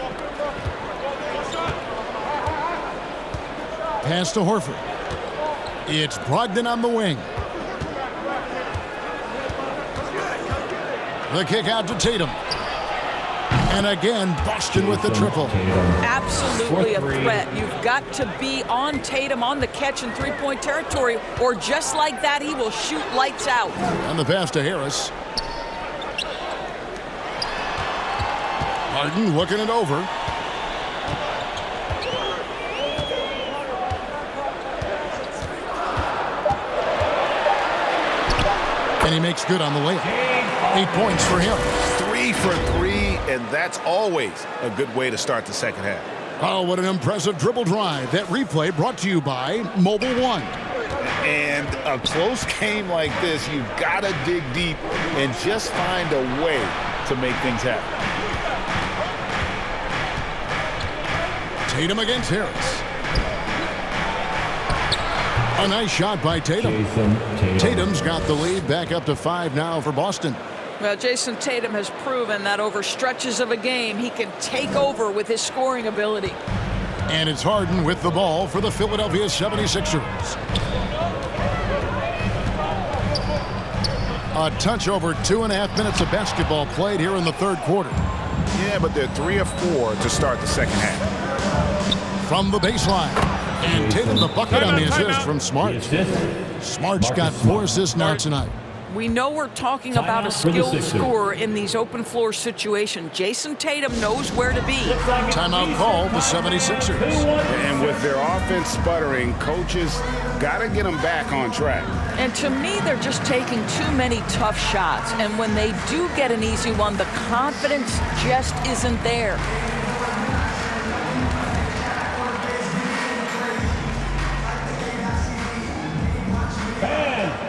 Pass to Horford. It's Brogdon on the wing. The kick out to Tatum. And again, Boston with the triple. Absolutely a threat. You've got to be on Tatum on the catch in three-point territory, or just like that, he will shoot lights out. And the pass to Harris. Harden looking it over. And he makes good on the layup. 8 points for him. 3 for 3, and that's always a good way to start the second half. Oh, what an impressive dribble drive. That replay brought to you by Mobile One. And a close game like this, you've got to dig deep and just find a way to make things happen. Tatum against Harris. A nice shot by Tatum. Tatum's got the lead back up to 5 now for Boston. Well, Jason Tatum has proven that over stretches of a game, he can take over with his scoring ability. And it's Harden with the ball for the Philadelphia 76ers. A touch over 2.5 minutes of basketball played here in the third quarter. Yeah, but they're 3 of 4 to start the second half. From the baseline. And Tatum the bucket on the assist from Smart. Smart's got 4 assists now tonight. We know we're talking about a skilled scorer in these open floor situations. Jason Tatum knows where to be. Timeout call, the 76ers. And with their offense sputtering, coaches got to get them back on track. And to me, they're just taking too many tough shots. And when they do get an easy one, the confidence just isn't there.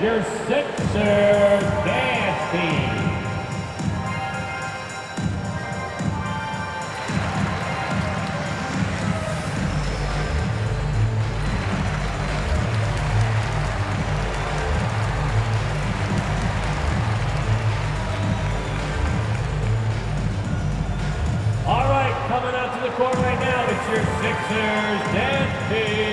Your Sixers dance team. All right, coming out to the court right now, it's your Sixers dance team.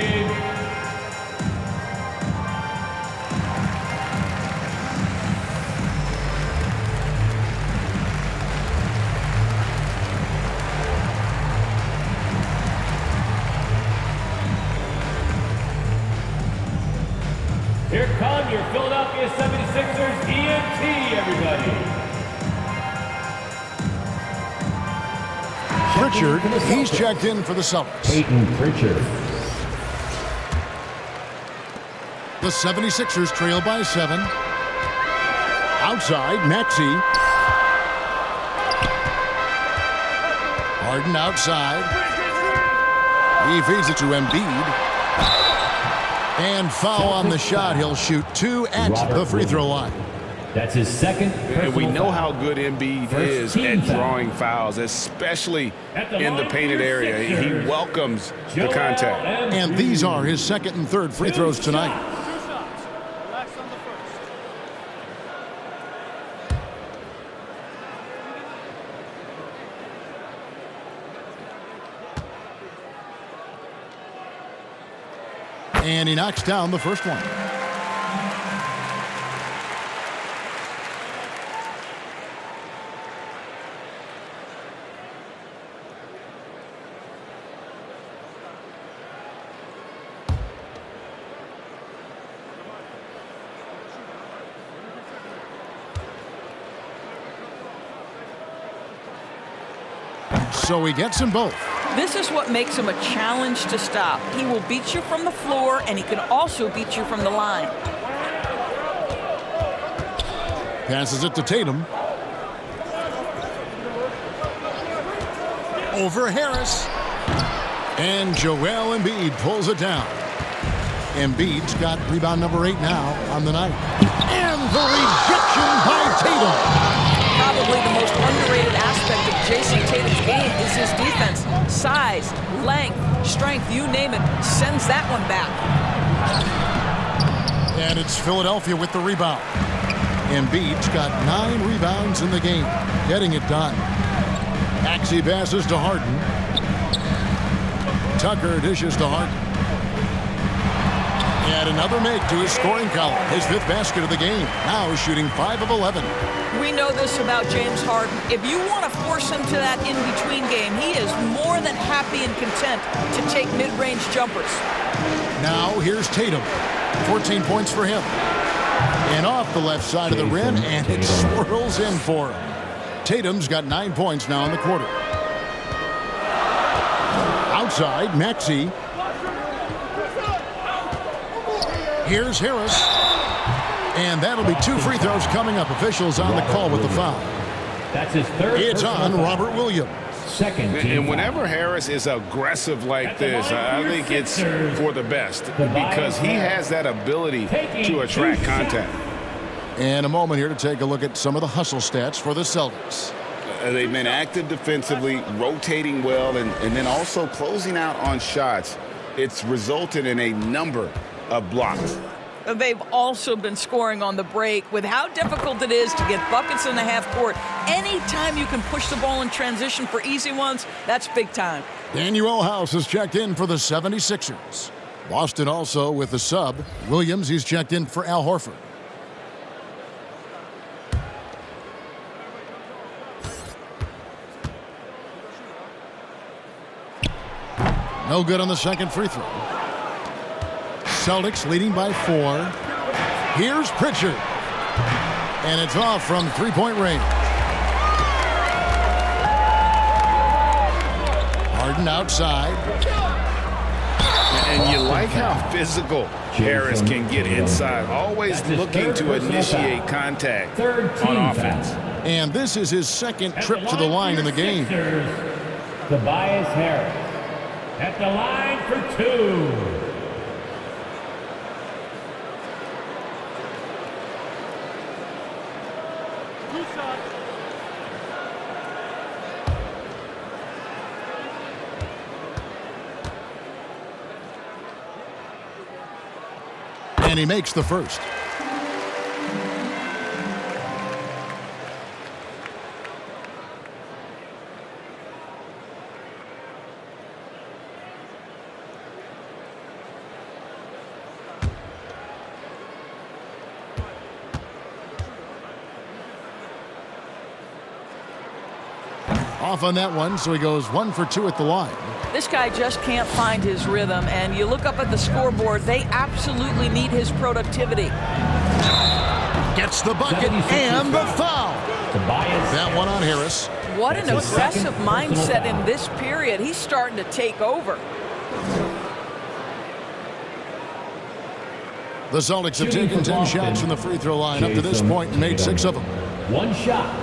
Philadelphia 76ers ENT, everybody. Pritchard, he's checked in for the Celtics. Peyton Pritchard. The 76ers trail by 7. Outside, Maxey. Harden outside. He feeds it to Embiid. And foul on the shot. He'll shoot 2 at the free throw line. That's his second. And we know how good Embiid is at drawing fouls, especially in the painted area. He welcomes the contact. And these are his second and third free throws tonight. And he knocks down the first one. So he gets them both. This is what makes him a challenge to stop. He will beat you from the floor, and he can also beat you from the line. Passes it to Tatum. Over Harris. And Joel Embiid pulls it down. Embiid's got rebound number 8 now on the night. And the rejection by Tatum. Probably the most underrated aspect of Jason Tatum's game is his defense. Size, length, strength, you name it, sends that one back. And it's Philadelphia with the rebound. Embiid's got 9 rebounds in the game, getting it done. Maxey passes to Harden. Tucker dishes to Harden. And another make to his scoring column. His 5th basket of the game. Now shooting 5 of 11. We know this about James Harden. If you want to force him to that in-between game, he is more than happy and content to take mid-range jumpers. Now here's Tatum. 14 points for him. And off the left side of the rim, and it swirls in for him. Tatum's got 9 points now in the quarter. Outside, Maxey. Here's Harris. And that'll be 2 free throws coming up. Officials on the call with the foul. That's his third. It's on Robert Williams. Second. And whenever Harris is aggressive like this, I think it's for the best because he has that ability to attract contact. And a moment here to take a look at some of the hustle stats for the Celtics. They've been active defensively, rotating well, and then also closing out on shots. It's resulted in a number of blocks. They've also been scoring on the break. With how difficult it is to get buckets in the half court, anytime you can push the ball in transition for easy ones, that's big time. Daniel House has checked in for the 76ers. Boston also with the sub. Williams, he's checked in for Al Horford. No good on the second free throw. Celtics leading by 4. Here's Pritchard. And it's off from 3-point range. Harden outside. And you like how physical Harris can get inside. Always looking to initiate contact on offense. And this is his second trip to the line in the game. Tobias Harris at the line for 2. And he makes the first. Off on that one, so he goes 1 for 2 at the line. This guy just can't find his rhythm, and you look up at the scoreboard, they absolutely need his productivity. Gets the bucket and the foul. That one on Harris. What an aggressive mindset in this period. He's starting to take over. The Celtics have taken 10 shots from the free throw line up to this point and made 6 of them. One shot.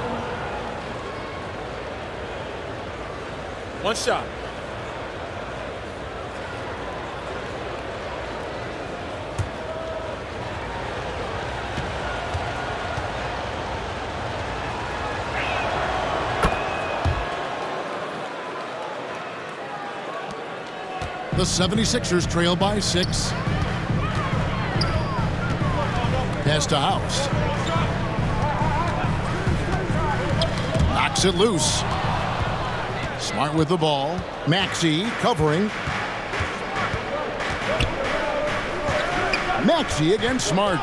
One shot. The 76ers trail by 6. Pass to House. Knocks it loose. Smart with the ball. Maxey covering. Maxey against Smart.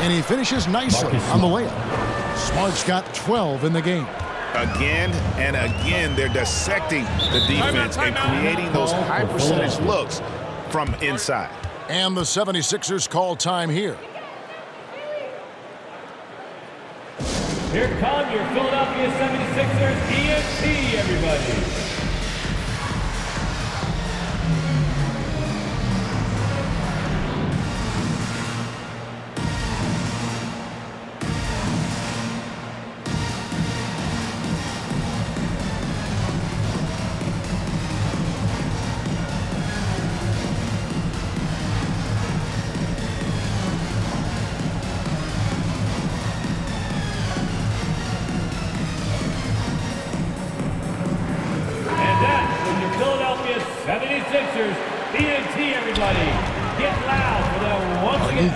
And he finishes nicely on the layup. Smart's got 12 in the game. Again and again, they're dissecting the defense and creating those high percentage looks from inside. And the 76ers call time here. Here come your Philadelphia 76ers EMT, everybody.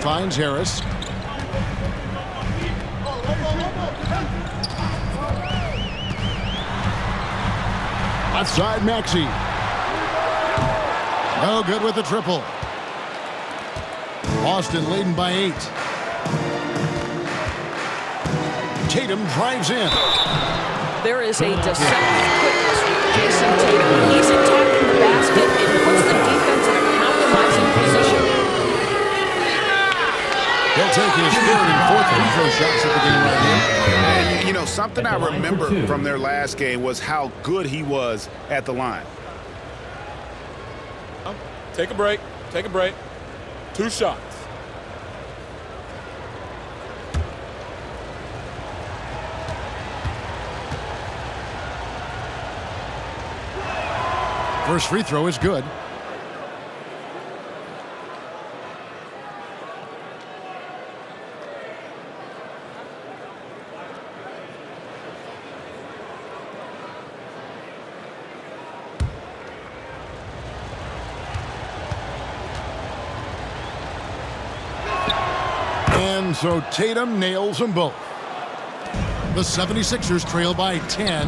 Finds Harris. Outside Maxey. No good with the triple. Boston leading by 8. Tatum drives in. There is a deceptive quickness with Jason Tatum. He's attacking the basket and puts the defense in a compromising position. He'll take his 3rd and 4th free throw shots at the game right here. And, you know, something I remember from their last game was how good he was at the line. Take a break. Take a break. 2 shots. First free throw is good. And so Tatum nails them both. The 76ers trail by 10.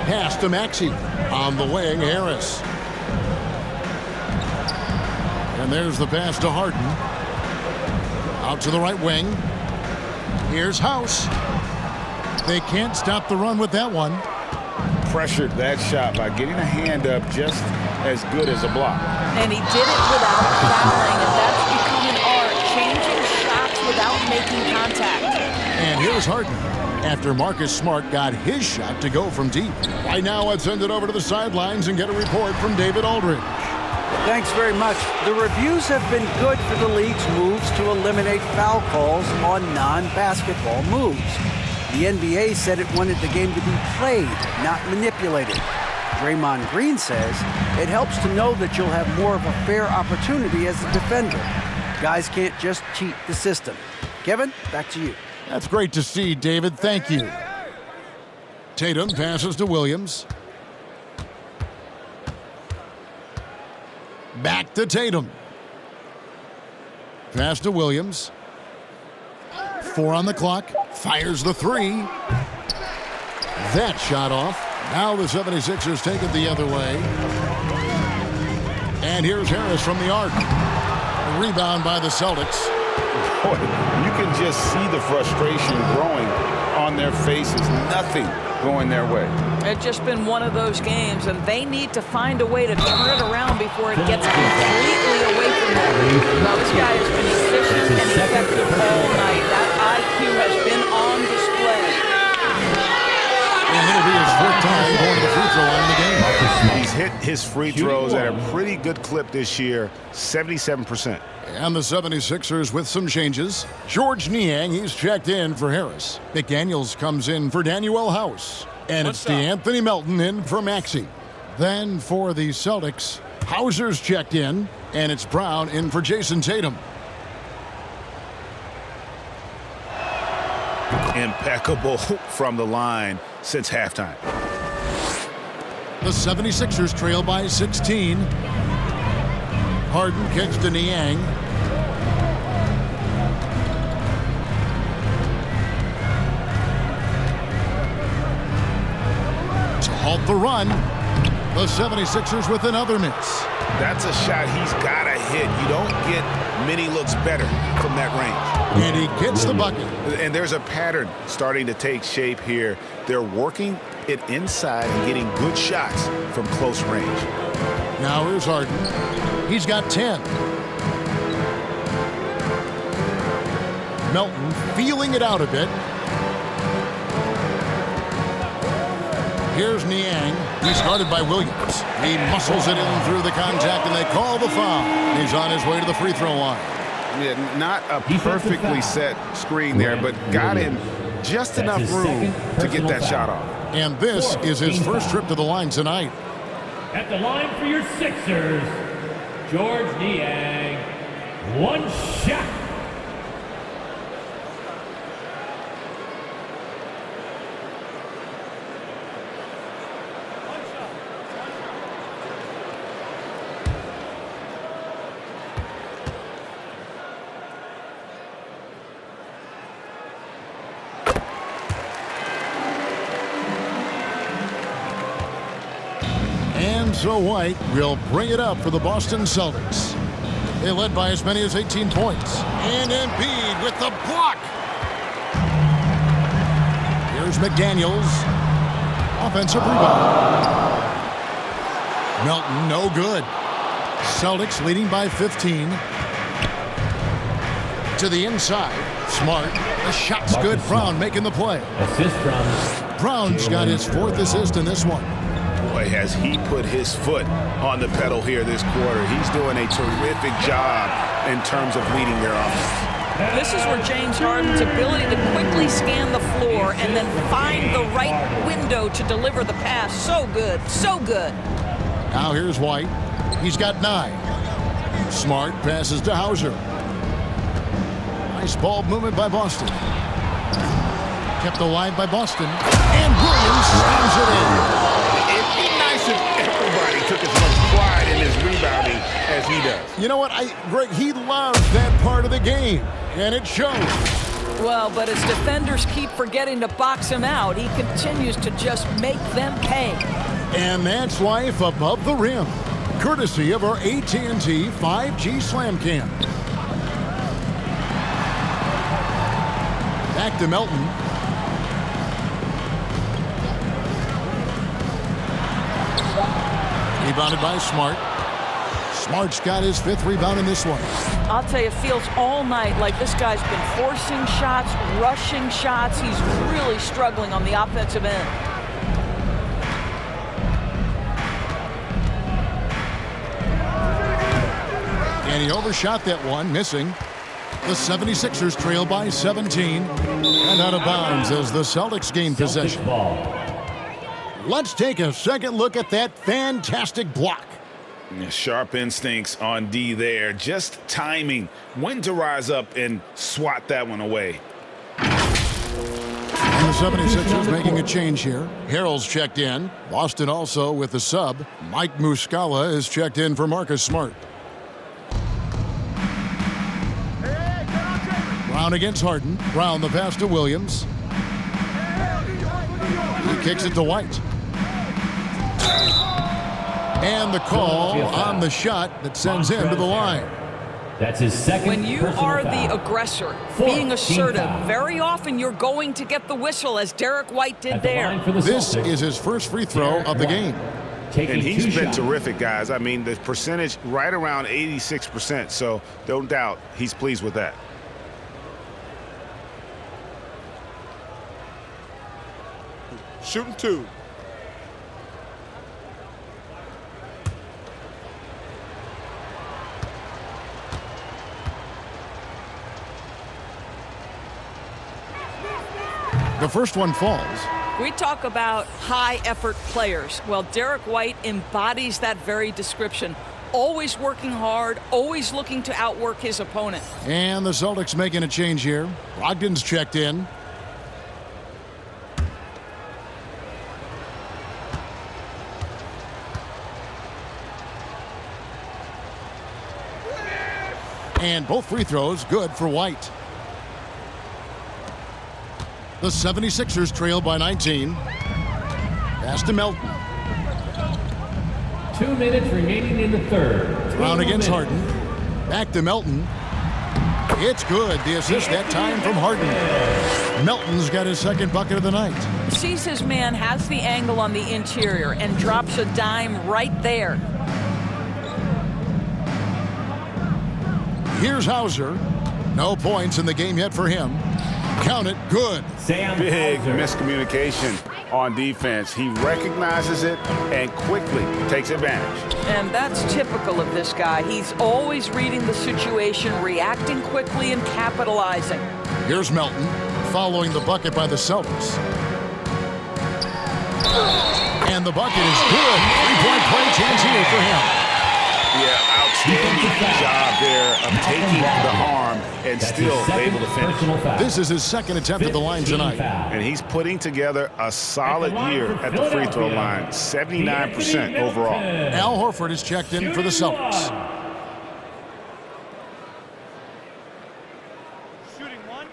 Pass to Maxey. On the wing, Harris. And there's the pass to Harden. Out to the right wing. Here's House. They can't stop the run with that one. Pressured that shot by getting a hand up just as good as a block. And he did it without fouling, and that's become an art, changing shots without making contact. And here's Harden. After Marcus Smart got his shot to go from deep. Right now, let's send it over to the sidelines and get a report from David Aldridge. Thanks very much. The reviews have been good for the league's moves to eliminate foul calls on non-basketball moves. The NBA said it wanted the game to be played, not manipulated. Draymond Green says it helps to know that you'll have more of a fair opportunity as a defender. Guys can't just cheat the system. Kevin, back to you. That's great to see, David. Thank you. Tatum passes to Williams. Back to Tatum. Pass to Williams. 4 on the clock. Fires the 3. That shot off. Now the 76ers take it the other way. And here's Harris from the arc. Rebound by the Celtics. boy, you can just see the frustration growing on their faces. Nothing going their way. It's just been one of those games, and they need to find a way to turn it around before it gets completely away from them. Now, this guy has been efficient and effective all night. That IQ has been on display. And it'll be his fourth time going to the free throw line in the game. He's hit his free throws at a pretty good clip this year, 77%. And the 76ers with some changes. George Niang, he's checked in for Harris. McDaniels comes in for Danuel House. And it's DeAnthony Melton in for Maxey. Then for the Celtics, Hauser's checked in, and it's Brown in for Jason Tatum. Impeccable from the line since halftime. The 76ers trail by 16. Harden kicks to Niang. To halt the run. The 76ers with another miss. That's a shot he's got to hit. You don't get many looks better from that range. And he gets the bucket. And there's a pattern starting to take shape here. They're working it inside and getting good shots from close range. Now here's Harden. He's got 10. Melton feeling it out a bit. Here's Niang. He's guarded by Williams. He muscles it in through the contact, and they call the foul. He's on his way to the free throw line. Yeah, not a perfectly set screen there, but got in just enough room to get that shot off. And this is his first trip to the line tonight. At the line for your Sixers, George Niang. One shot. And so White will bring it up for the Boston Celtics. They led by as many as 18 points. And Embiid with the block. Here's McDaniels. Offensive rebound. Melton, no good. Celtics leading by 15. To the inside. Smart. The shot's good. Brown making the play. Assist from Brown's got his fourth assist in this one. Boy, has he put his foot on the pedal here this quarter. He's doing a terrific job in terms of leading their offense. This is where James Harden's ability to quickly scan the floor and then find the right window to deliver the pass. So good, so good. Now here's White. He's got 9. Smart passes to Hauser. Nice ball movement by Boston. Kept alive by Boston. And Williams slams it in. It'd be nice if everybody took as much pride in his rebounding as he does. You know what, Greg, he loves that part of the game, and it shows. Well, but as defenders keep forgetting to box him out, he continues to just make them pay. And that's life above the rim, courtesy of our AT&T 5G Slam Cam. Back to Melton. Rebounded by Smart. Smart's got his 5th rebound in this one. I'll tell you, it feels all night like this guy's been forcing shots, rushing shots. He's really struggling on the offensive end. And he overshot that one, missing. The 76ers trail by 17. And out of bounds as the Celtics gain possession. Let's take a second look at that fantastic block. Sharp instincts on D there. Just timing when to rise up and swat that one away. And the 76ers making a change here. Harrell's checked in. Boston also with the sub. Mike Muscala is checked in for Marcus Smart. Brown against Harden. Brown the pass to Williams. He kicks it to White. And the call on the shot that sends him to the line. That's his second. When you are the aggressor, being assertive, very often you're going to get the whistle, as Derek White did there. This is his first free throw of the game. And he's been terrific, guys. I mean, the percentage right around 86%, so don't doubt he's pleased with that. Shooting 2. The first one falls. We talk about high-effort players. Well, Derek White embodies that very description. Always working hard, always looking to outwork his opponent. And the Celtics making a change here. Brogdon's checked in. And both free throws good for White. The 76ers trail by 19. Pass to Melton. 2 minutes remaining in the third. Brown against Harden. Back to Melton. It's good. The assist that time from Harden. Melton's got his second bucket of the night. Sees his man, has the angle on the interior, and drops a dime right there. Here's Hauser. No points in the game yet for him. Count it. Good. Big miscommunication on defense. He recognizes it and quickly takes advantage. And that's typical of this guy. He's always reading the situation, reacting quickly, and capitalizing. Here's Melton following the bucket by the Celtics. And the bucket is good. Three-point play chance here for him. Yeah, outstanding job there of taking the harm and still able to finish. This is his second attempt at the line tonight. And he's putting together a solid year at the free throw line, 79% overall. Al Horford is checked in for the Celtics. Shooting 1.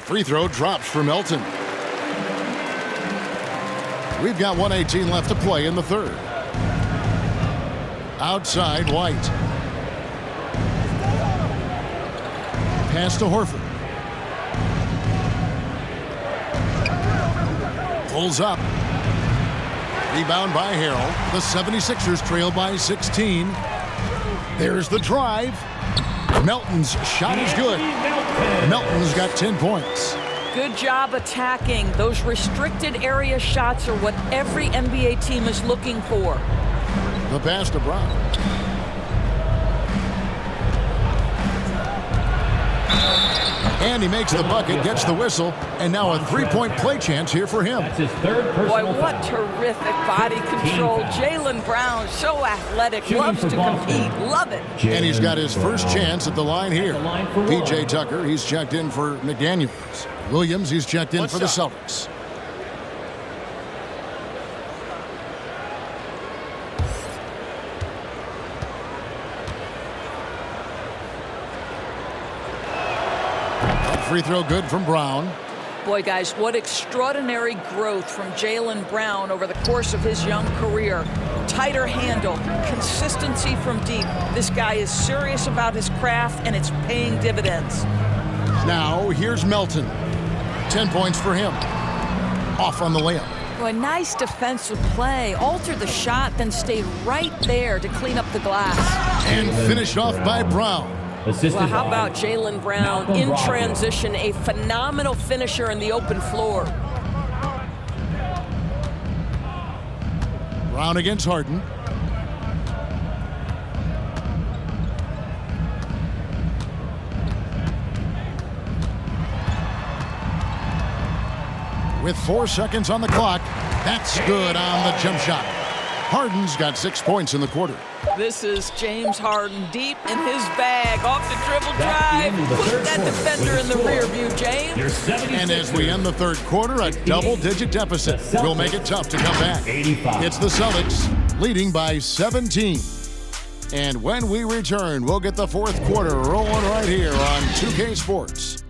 Free throw drops for Melton. We've got 1:18 left to play in the third. Outside, White. Pass to Horford. Pulls up. Rebound by Harrell. The 76ers trail by 16. There's the drive. Melton's shot is good. Melton's got 10 points. Good job attacking. Those restricted area shots are what every NBA team is looking for. The pass to Brown. And he makes the bucket, gets the whistle, and now a three-point play chance here for him. That's his third personal Boy, what terrific body control. Jaylen Brown, so athletic, loves to compete, love it. And he's got his first chance at the line here. P.J. Tucker, he's checked in for McDaniels. Williams, he's checked in for the Celtics. Free throw good from Brown. Boy, guys, what extraordinary growth from Jaylen Brown over the course of his young career. Tighter handle, consistency from deep. This guy is serious about his craft, and it's paying dividends. Now, here's Melton. 10 points for him. Off on the layup. Boy, nice defensive play. Altered the shot, then stayed right there to clean up the glass. And finished off by Brown. Well, how about Jaylen Brown in transition, a phenomenal finisher in the open floor. Brown against Harden. With 4 seconds on the clock, that's good on the jump shot. Harden's got 6 points in the quarter. This is James Harden deep in his bag, off the dribble drive. Put that defender in the rear view, James. And as we end the third quarter, a double-digit deficit will make it tough to come back. It's the Celtics leading by 17. And when we return, we'll get the fourth quarter rolling right here on 2K Sports.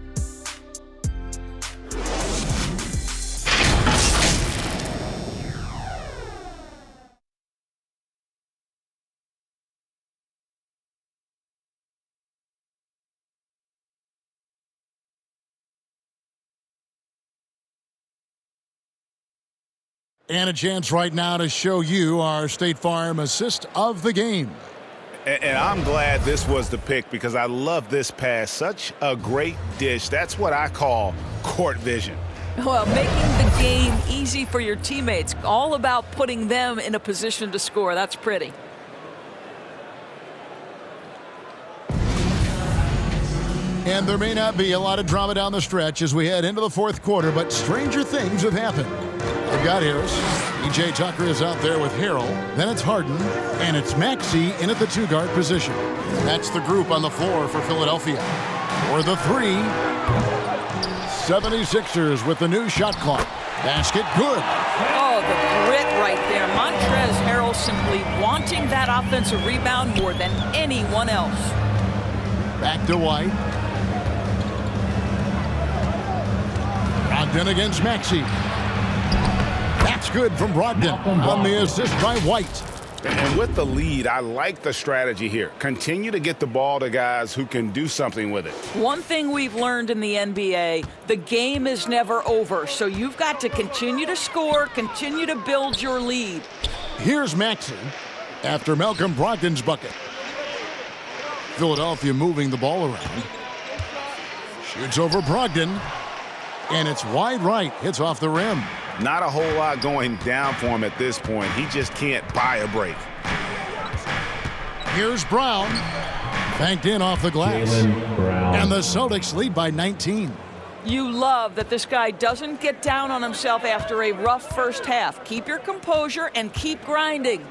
And a chance right now to show you our State Farm assist of the game. And I'm glad this was the pick because I love this pass. Such a great dish. That's what I call court vision. Well, making the game easy for your teammates. All about putting them in a position to score. That's pretty. And there may not be a lot of drama down the stretch as we head into the fourth quarter, but stranger things have happened. They've got Harris. E.J. Tucker is out there with Harrell. Then it's Harden. And it's Maxey in at the two-guard position. That's the group on the floor for Philadelphia. For the three, 76ers with the new shot clock. Basket good. Oh, the grit right there. Montrezl Harrell simply wanting that offensive rebound more than anyone else. Back to White. Brogdon against Maxey. That's good from Brogdon on the assist by White. And with the lead, I like the strategy here. Continue to get the ball to guys who can do something with it. One thing we've learned in the NBA, the game is never over. So you've got to continue to score, continue to build your lead. Here's Maxey after Malcolm Brogdon's bucket. Philadelphia moving the ball around. Shoots over Brogdon. And it's wide right. Hits off the rim. Not a whole lot going down for him at this point. He just can't buy a break. Here's Brown. Banked in off the glass. And the Celtics lead by 19. You love that this guy doesn't get down on himself after a rough first half. Keep your composure and keep grinding.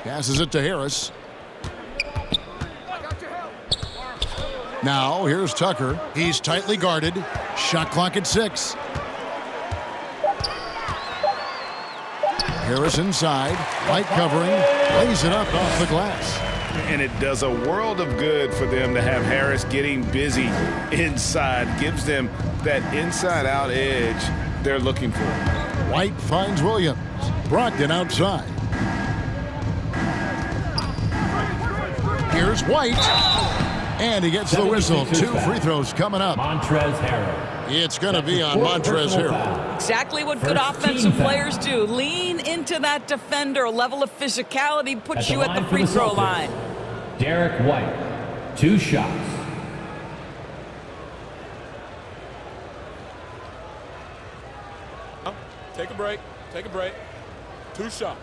Passes it to Harris. Now, here's Tucker. He's tightly guarded. Shot clock at 6. Harris inside. White covering. Lays it up off the glass. And it does a world of good for them to have Harris getting busy inside. Gives them that inside-out edge they're looking for. White finds Williams. Brogdon outside. Here's White. And he gets the whistle. 2 free throws coming up. Montrezl Harrell. It's going to be on Montrezl Harrell. Exactly what good offensive players do. Lean into that defender. A level of physicality puts you at the free throw line. Derek White, 2 shots. Take a break. Take a break. 2 shots.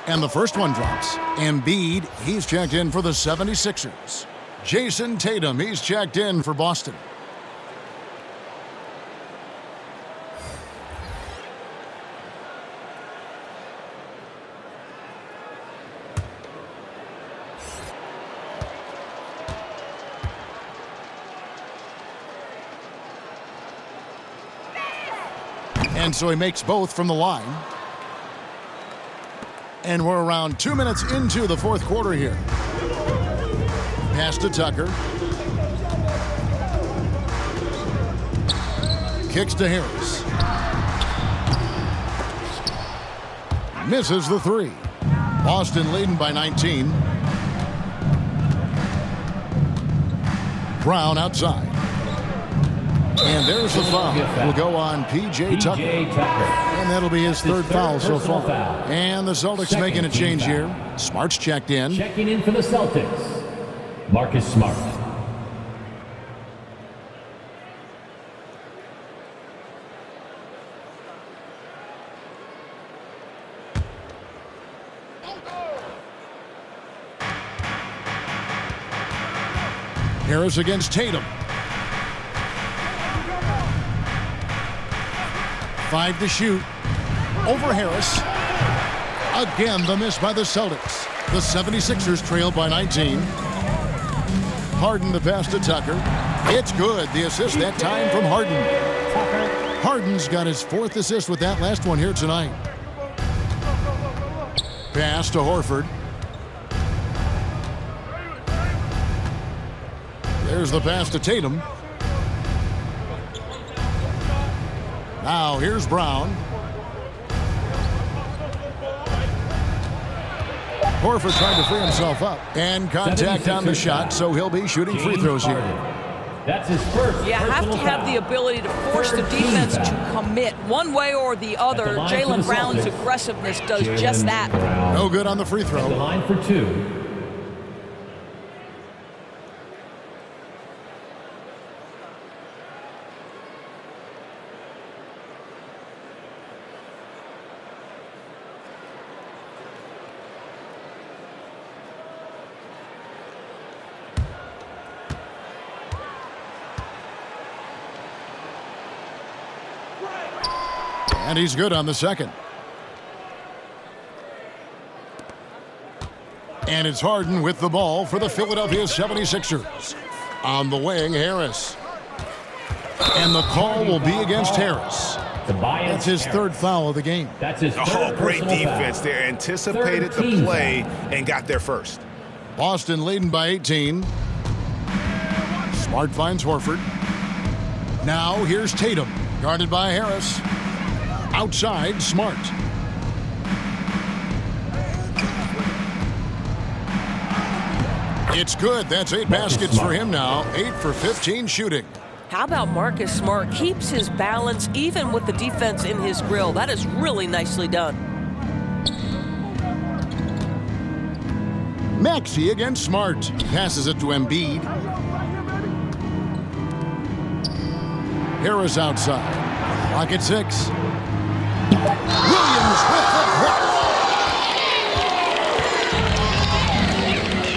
And the first one drops. Embiid, he's checked in for the 76ers. Jason Tatum, he's checked in for Boston. And so he makes both from the line. And we're around 2 minutes into the fourth quarter here. Pass to Tucker. Kicks to Harris. Misses the 3. Boston leading by 19. Brown outside. And there's the foul. Will go on P.J. Tucker. And that'll be his third foul so far. And the Celtics making a change here. Smart's checked in. Checking in for the Celtics, Marcus Smart. Harris against Tatum. 5 to shoot. Over Harris. Again, the miss by the Celtics. The 76ers trail by 19. Harden the pass to Tucker. It's good. The assist that time from Harden. Harden's got his 4th assist with that last one here tonight. Pass to Horford. There's the pass to Tatum. Now here's Brown. Horford trying to free himself up. And contact on the shot, so he'll be shooting free throws here. That's his first. You have to have the ability to force the defense to commit one way or the other. Jaylen Brown's aggressiveness does just that. No good on the free throw. The line for 2. And he's good on the second. And it's Harden with the ball for the Philadelphia 76ers. On the wing, Harris. And the call will be against Harris. That's his third foul of the game. That's his great defense there. Anticipated the play and got there first. Boston leading by 18. Smart finds Horford. Now here's Tatum, guarded by Harris. Outside, Smart. It's good. That's 8 baskets for him now. 8 for 15 shooting. How about Marcus Smart? Keeps his balance even with the defense in his grill. That is really nicely done. Maxey against Smart. Passes it to Embiid. Harris outside. Clock at 6. Williams with the block.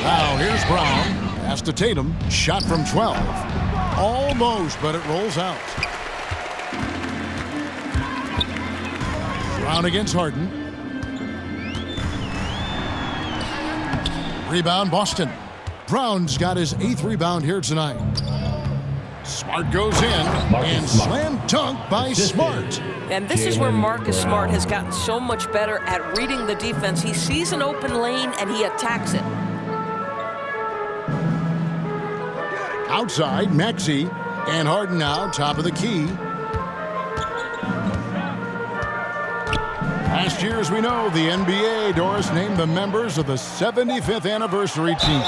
Now here's Brown. Pass to Tatum. Shot from 12. Almost, but it rolls out. Brown against Harden. Rebound Boston. Brown's got his 8th rebound here tonight. Smart goes in and slam dunk by Smart. And this is where Marcus Smart has gotten so much better at reading the defense. He sees an open lane and he attacks it. Outside, Maxey. And Harden now, top of the key. Last year, as we know, the NBA, Doris, named the members of the 75th anniversary team.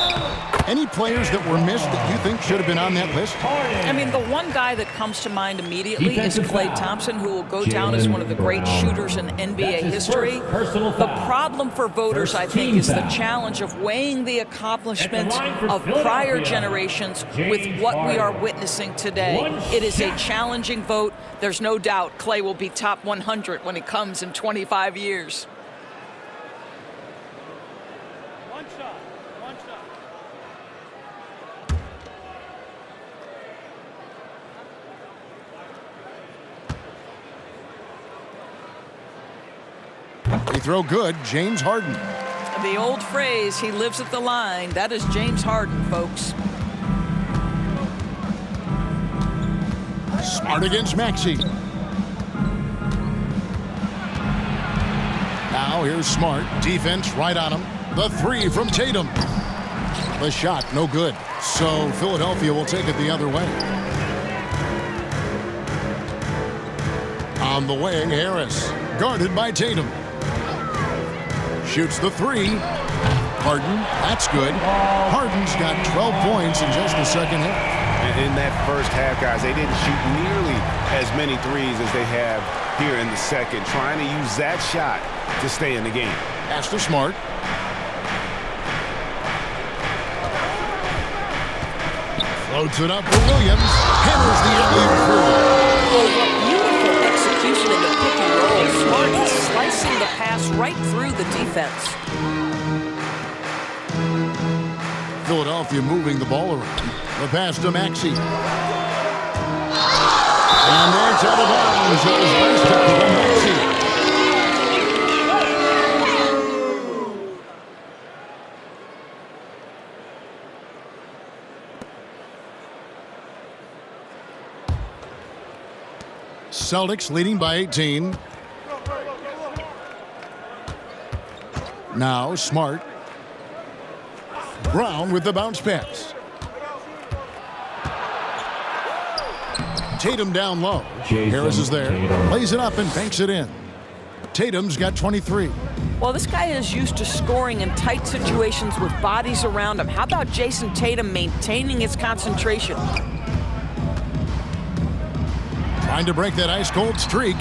Any players that were missed that you think should have been on that list? I mean, the one guy that comes to mind immediately is Klay Thompson, who will go down as one of the great shooters in NBA history. The problem for voters, I think, is the challenge of weighing the accomplishments of prior generations with what we are witnessing today. It is a challenging vote. There's no doubt Klay will be top 100 when it comes in 25 years. They throw good, James Harden. The old phrase, he lives at the line. That is James Harden, folks. Smart against Maxey. Now here's Smart. Defense right on him. The 3 from Tatum. The shot, no good. So Philadelphia will take it the other way. On the wing, Harris. Guarded by Tatum. Shoots the 3. Harden, that's good. Harden's got 12 points in just the second half. In that first half, guys, they didn't shoot nearly as many threes as they have here in the second, trying to use that shot to stay in the game. Pass to Smart. Floats it up for Williams. Hammers the alley-oop through. Beautiful execution in the pick and roll. Smart is slicing the pass right through the defense. Philadelphia moving the ball around. The pass to Maxey. And that's out of bounds. It was nice to Maxey. Celtics leading by 18. Now Smart. Brown with the bounce pass. Tatum down low. Harris is there. Lays it up and banks it in. Tatum's got 23. Well, this guy is used to scoring in tight situations with bodies around him. How about Jason Tatum maintaining his concentration? Trying to break that ice-cold streak.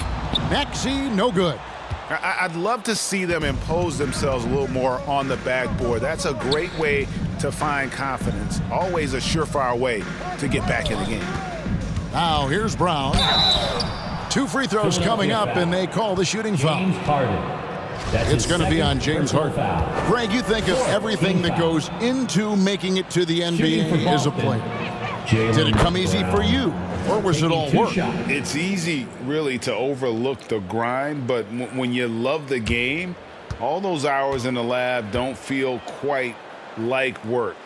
Maxey, no good. I'd love to see them impose themselves a little more on the backboard. That's a great way to find confidence. Always a surefire way to get back in the game. Now here's Brown. 2 free throws coming up, and they call the shooting foul. It's going to be on James Harden. Greg, you think of everything that goes into making it to the NBA as a player. Did it come easy for you, or was it all work? It's easy, really, to overlook the grind, but when you love the game, all those hours in the lab don't feel quite like work.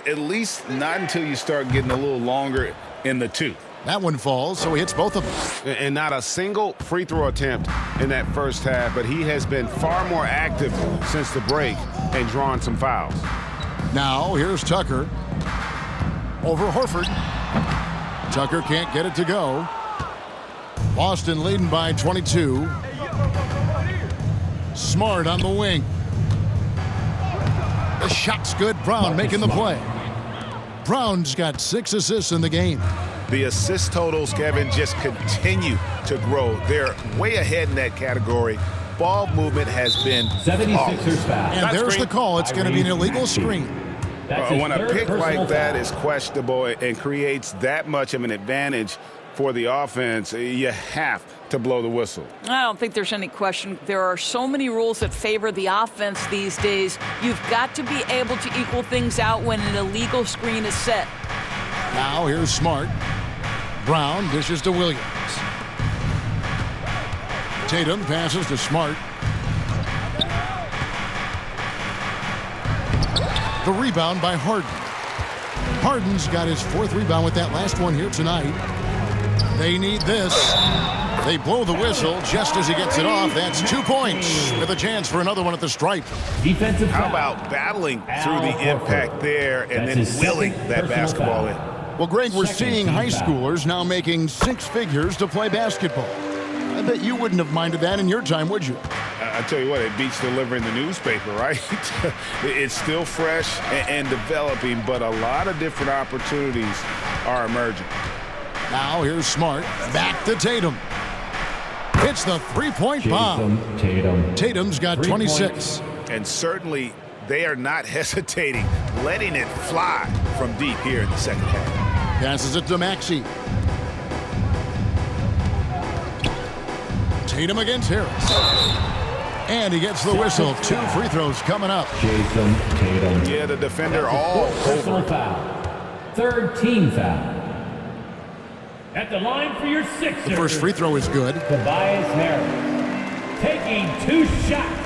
At least not until you start getting a little longer in the tooth. That one falls, so he hits both of them. And not a single free throw attempt in that first half, but he has been far more active since the break and drawn some fouls. Now here's Tucker. Over Horford. Tucker can't get it to go. Boston leading by 22. Smart on the wing. The shot's good. Brown making the play. Brown's got 6 assists in the game. The assist totals, Kevin, just continue to grow. They're way ahead in that category. Ball movement has been 76ers foul. And there's the call. It's going to be an illegal screen. When a pick like that is questionable and creates that much of an advantage for the offense, you have to blow the whistle. I don't think there's any question. There are so many rules that favor the offense these days. You've got to be able to equal things out when an illegal screen is set. Now here's Smart. Brown dishes to Williams. Tatum passes to Smart. The rebound by Harden. Harden's got his 4th rebound with that last one here tonight. They need this. They blow the whistle just as he gets it off. That's 2 points with a chance for another one at the stripe. Defensive How foul. about battling through the impact there and then willing that basketball in? Well, Greg, we're seeing high schoolers now making 6 figures to play basketball. I bet you wouldn't have minded that in your time, would you? I tell you what, it beats delivering the newspaper, right? It's still fresh and developing, but a lot of different opportunities are emerging. Now here's Smart. Back to Tatum. It's the 3-point bomb. Tatum's got 26. And certainly they are not hesitating, letting it fly from deep here in the second half. Passes it to Maxey. Tatum against Harris. And he gets the whistle. 2 free throws coming up. Jason Tatum. Yeah, the defender all Personal over. foul. 3rd team foul. At the line for your Sixers. The first free throw is good. Tobias Harris. Taking 2 shots.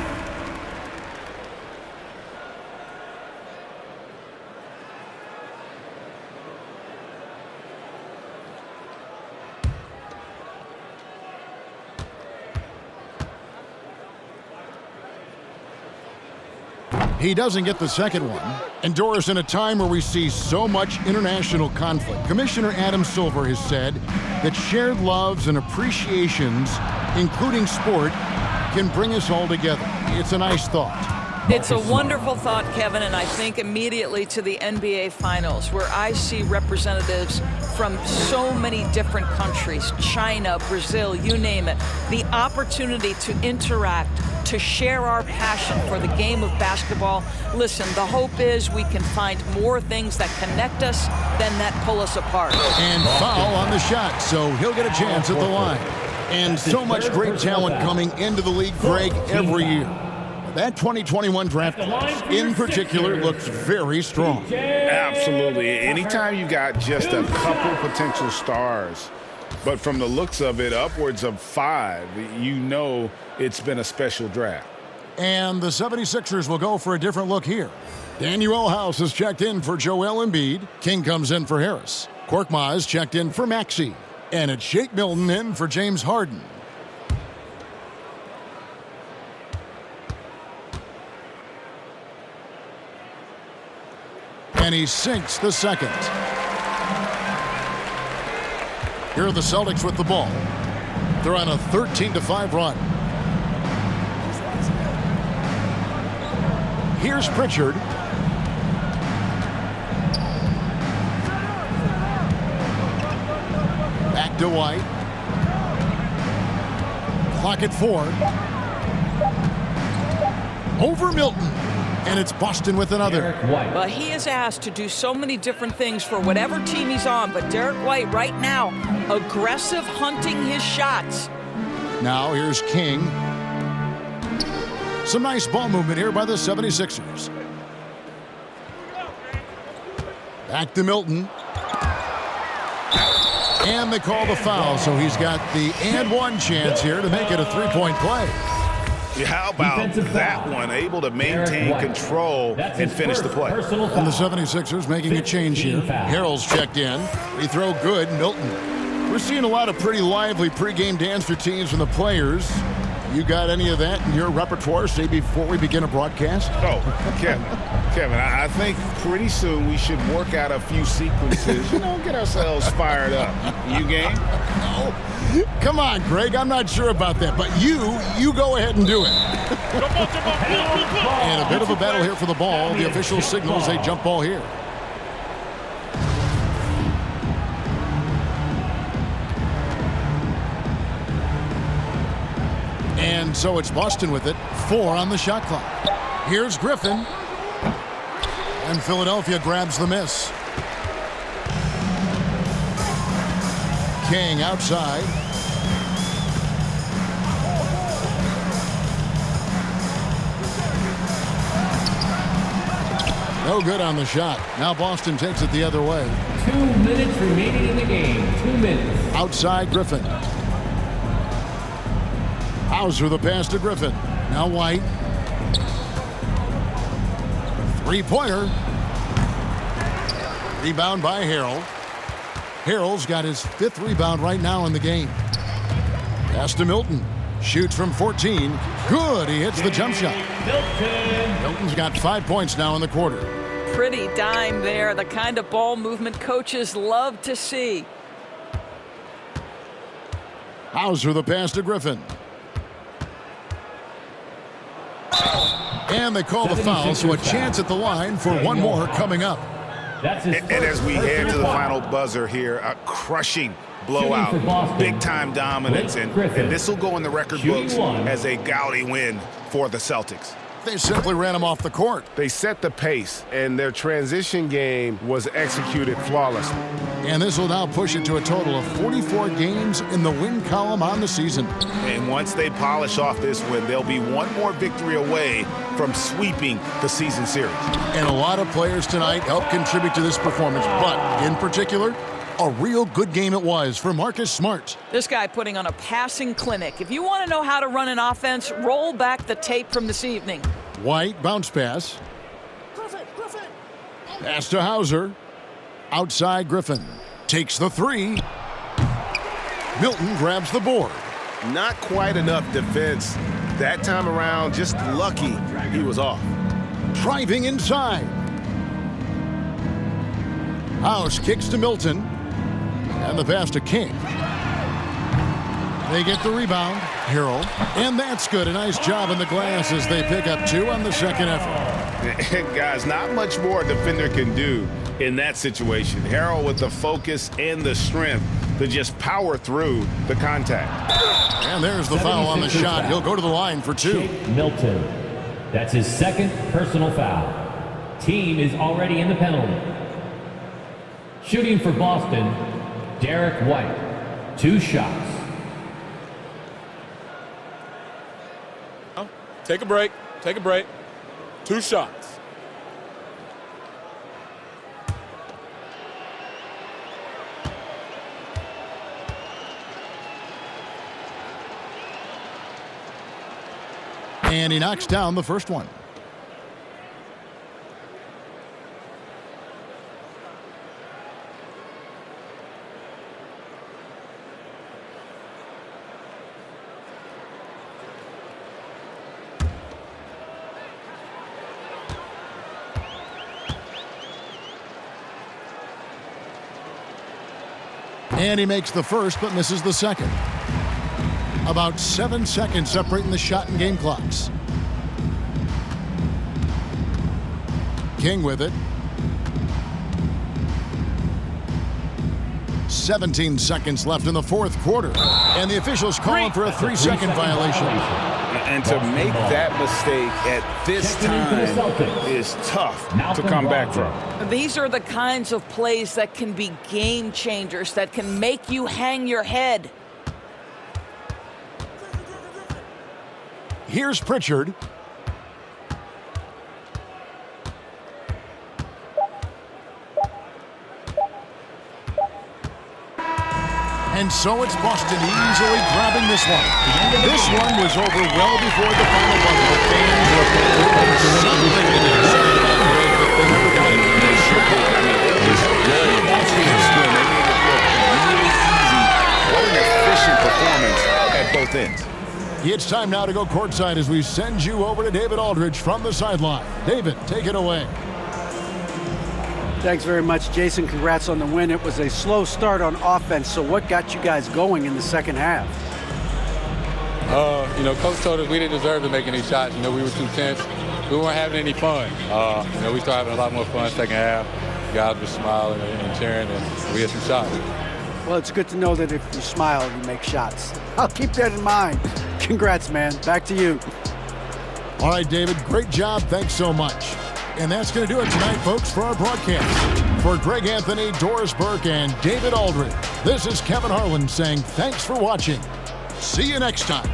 He doesn't get the second one. And Doris, in a time where we see so much international conflict, Commissioner Adam Silver has said that shared loves and appreciations, including sport, can bring us all together. It's a nice thought. It's a wonderful thought, Kevin, and I think immediately to the NBA Finals, where I see representatives from so many different countries, China, Brazil, you name it, the opportunity to interact, to share our passion for the game of basketball. Listen, the hope is we can find more things that connect us than that pull us apart. And foul on the shot, so he'll get a chance at the line. And so much great talent coming into the league, Greg, every year. That 2021 draft class, in particular, looks very strong. Absolutely. Anytime you got just a couple potential stars, but from the looks of it, upwards of 5, you know it's been a special draft. And the 76ers will go for a different look here. Daniel House has checked in for Joel Embiid. King comes in for Harris. Korkmaz checked in for Maxey. And it's Shake Milton in for James Harden. And he sinks the second. Here are the Celtics with the ball. They're on a 13-5 run. Here's Pritchard. Back to White. Clock at 4. Over Milton. And it's Boston with another. Well, he is asked to do so many different things for whatever team he's on, but Derek White right now, aggressive hunting his shots. Now here's King. Some nice ball movement here by the 76ers. Back to Milton. And they call the foul, so he's got the and one chance here to make it a three-point play. Yeah, how about that one? Able to maintain control and finish the play. And the 76ers making a change here. Harrell's checked in. Free throw good. Milton. We're seeing a lot of pretty lively pregame dance routines from the players. You got any of that in your repertoire, say, before we begin a broadcast? Oh, Kevin, I think pretty soon we should work out a few sequences, get ourselves fired up. You game? No. Come on, Greg, I'm not sure about that, but you go ahead and do it. And a bit of a battle here for the ball. The official signals a jump ball here. And so it's Boston with it. 4 on the shot clock. Here's Griffin. And Philadelphia grabs the miss. King outside. No good on the shot. Now Boston takes it the other way. 2 minutes remaining in the game. 2 minutes. Outside Griffin. Hauser the pass to Griffin. Now White. Three-pointer. Rebound by Harrell. Harrell's got his 5th rebound right now in the game. Pass to Milton. Shoots from 14. Good. He hits the jump shot. Milton's got 5 points now in the quarter. Pretty dime there. The kind of ball movement coaches love to see. Hauser the pass to Griffin. And they call the foul, so a chance at the line for one more coming up. And as we head to the final buzzer here, a crushing blowout, big-time dominance, and this will go in the record books as a gaudy win for the Celtics. They simply ran him off the court. They set the pace, and their transition game was executed flawlessly. And this will now push it to a total of 44 games in the win column on the season. And once they polish off this win, they'll be one more victory away from sweeping the season series. And a lot of players tonight helped contribute to this performance, but in particular, a real good game it was for Marcus Smart. This guy putting on a passing clinic. If you want to know how to run an offense, roll back the tape from this evening. White bounce pass. Pass to Hauser. Outside Griffin. Takes the 3. Milton grabs the board. Not quite enough defense. That time around, just lucky he was off. Driving inside. House kicks to Milton. And the pass to King. They get the rebound. Harrell. And that's good. A nice job in the glass as they pick up 2 on the second effort. Guys, not much more a defender can do in that situation. Harrell with the focus and the strength to just power through the contact. And there's the foul on the shot. He'll go to the line for 2. Milton. That's his 2nd personal foul. Team is already in the penalty. Shooting for Boston, Derek White. 2 shots. Take a break. Take a break. 2 shots. And he knocks down the first one. And he makes the first, but misses the second. About 7 seconds separating the shot and game clocks. King with it. 17 seconds left in the fourth quarter. And the officials calling for a 3-second violation. And to make that mistake at this time is tough to come back from. These are the kinds of plays that can be game changers, that can make you hang your head. Here's Pritchard. And so it's Boston easily grabbing this one. This one was over well before the final buzzer. Fans were something to be excited about, but they never got it. They should be. I mean, they just really made it look really easy. What an efficient performance at both ends. It's time now to go courtside as we send you over to David Aldridge from the sideline. David, take it away. Thanks very much, Jason. Congrats on the win. It was a slow start on offense, so what got you guys going in the second half? Coach told us we didn't deserve to make any shots. We were too tense. We weren't having any fun. We started having a lot more fun second half. Guys were smiling and cheering, and we had some shots. Well, it's good to know that if you smile, you make shots. I'll keep that in mind. Congrats, man. Back to you. All right, David, great job. Thanks so much. And that's going to do it tonight, folks, for our broadcast. For Greg Anthony, Doris Burke, and David Aldridge, this is Kevin Harlan saying thanks for watching. See you next time.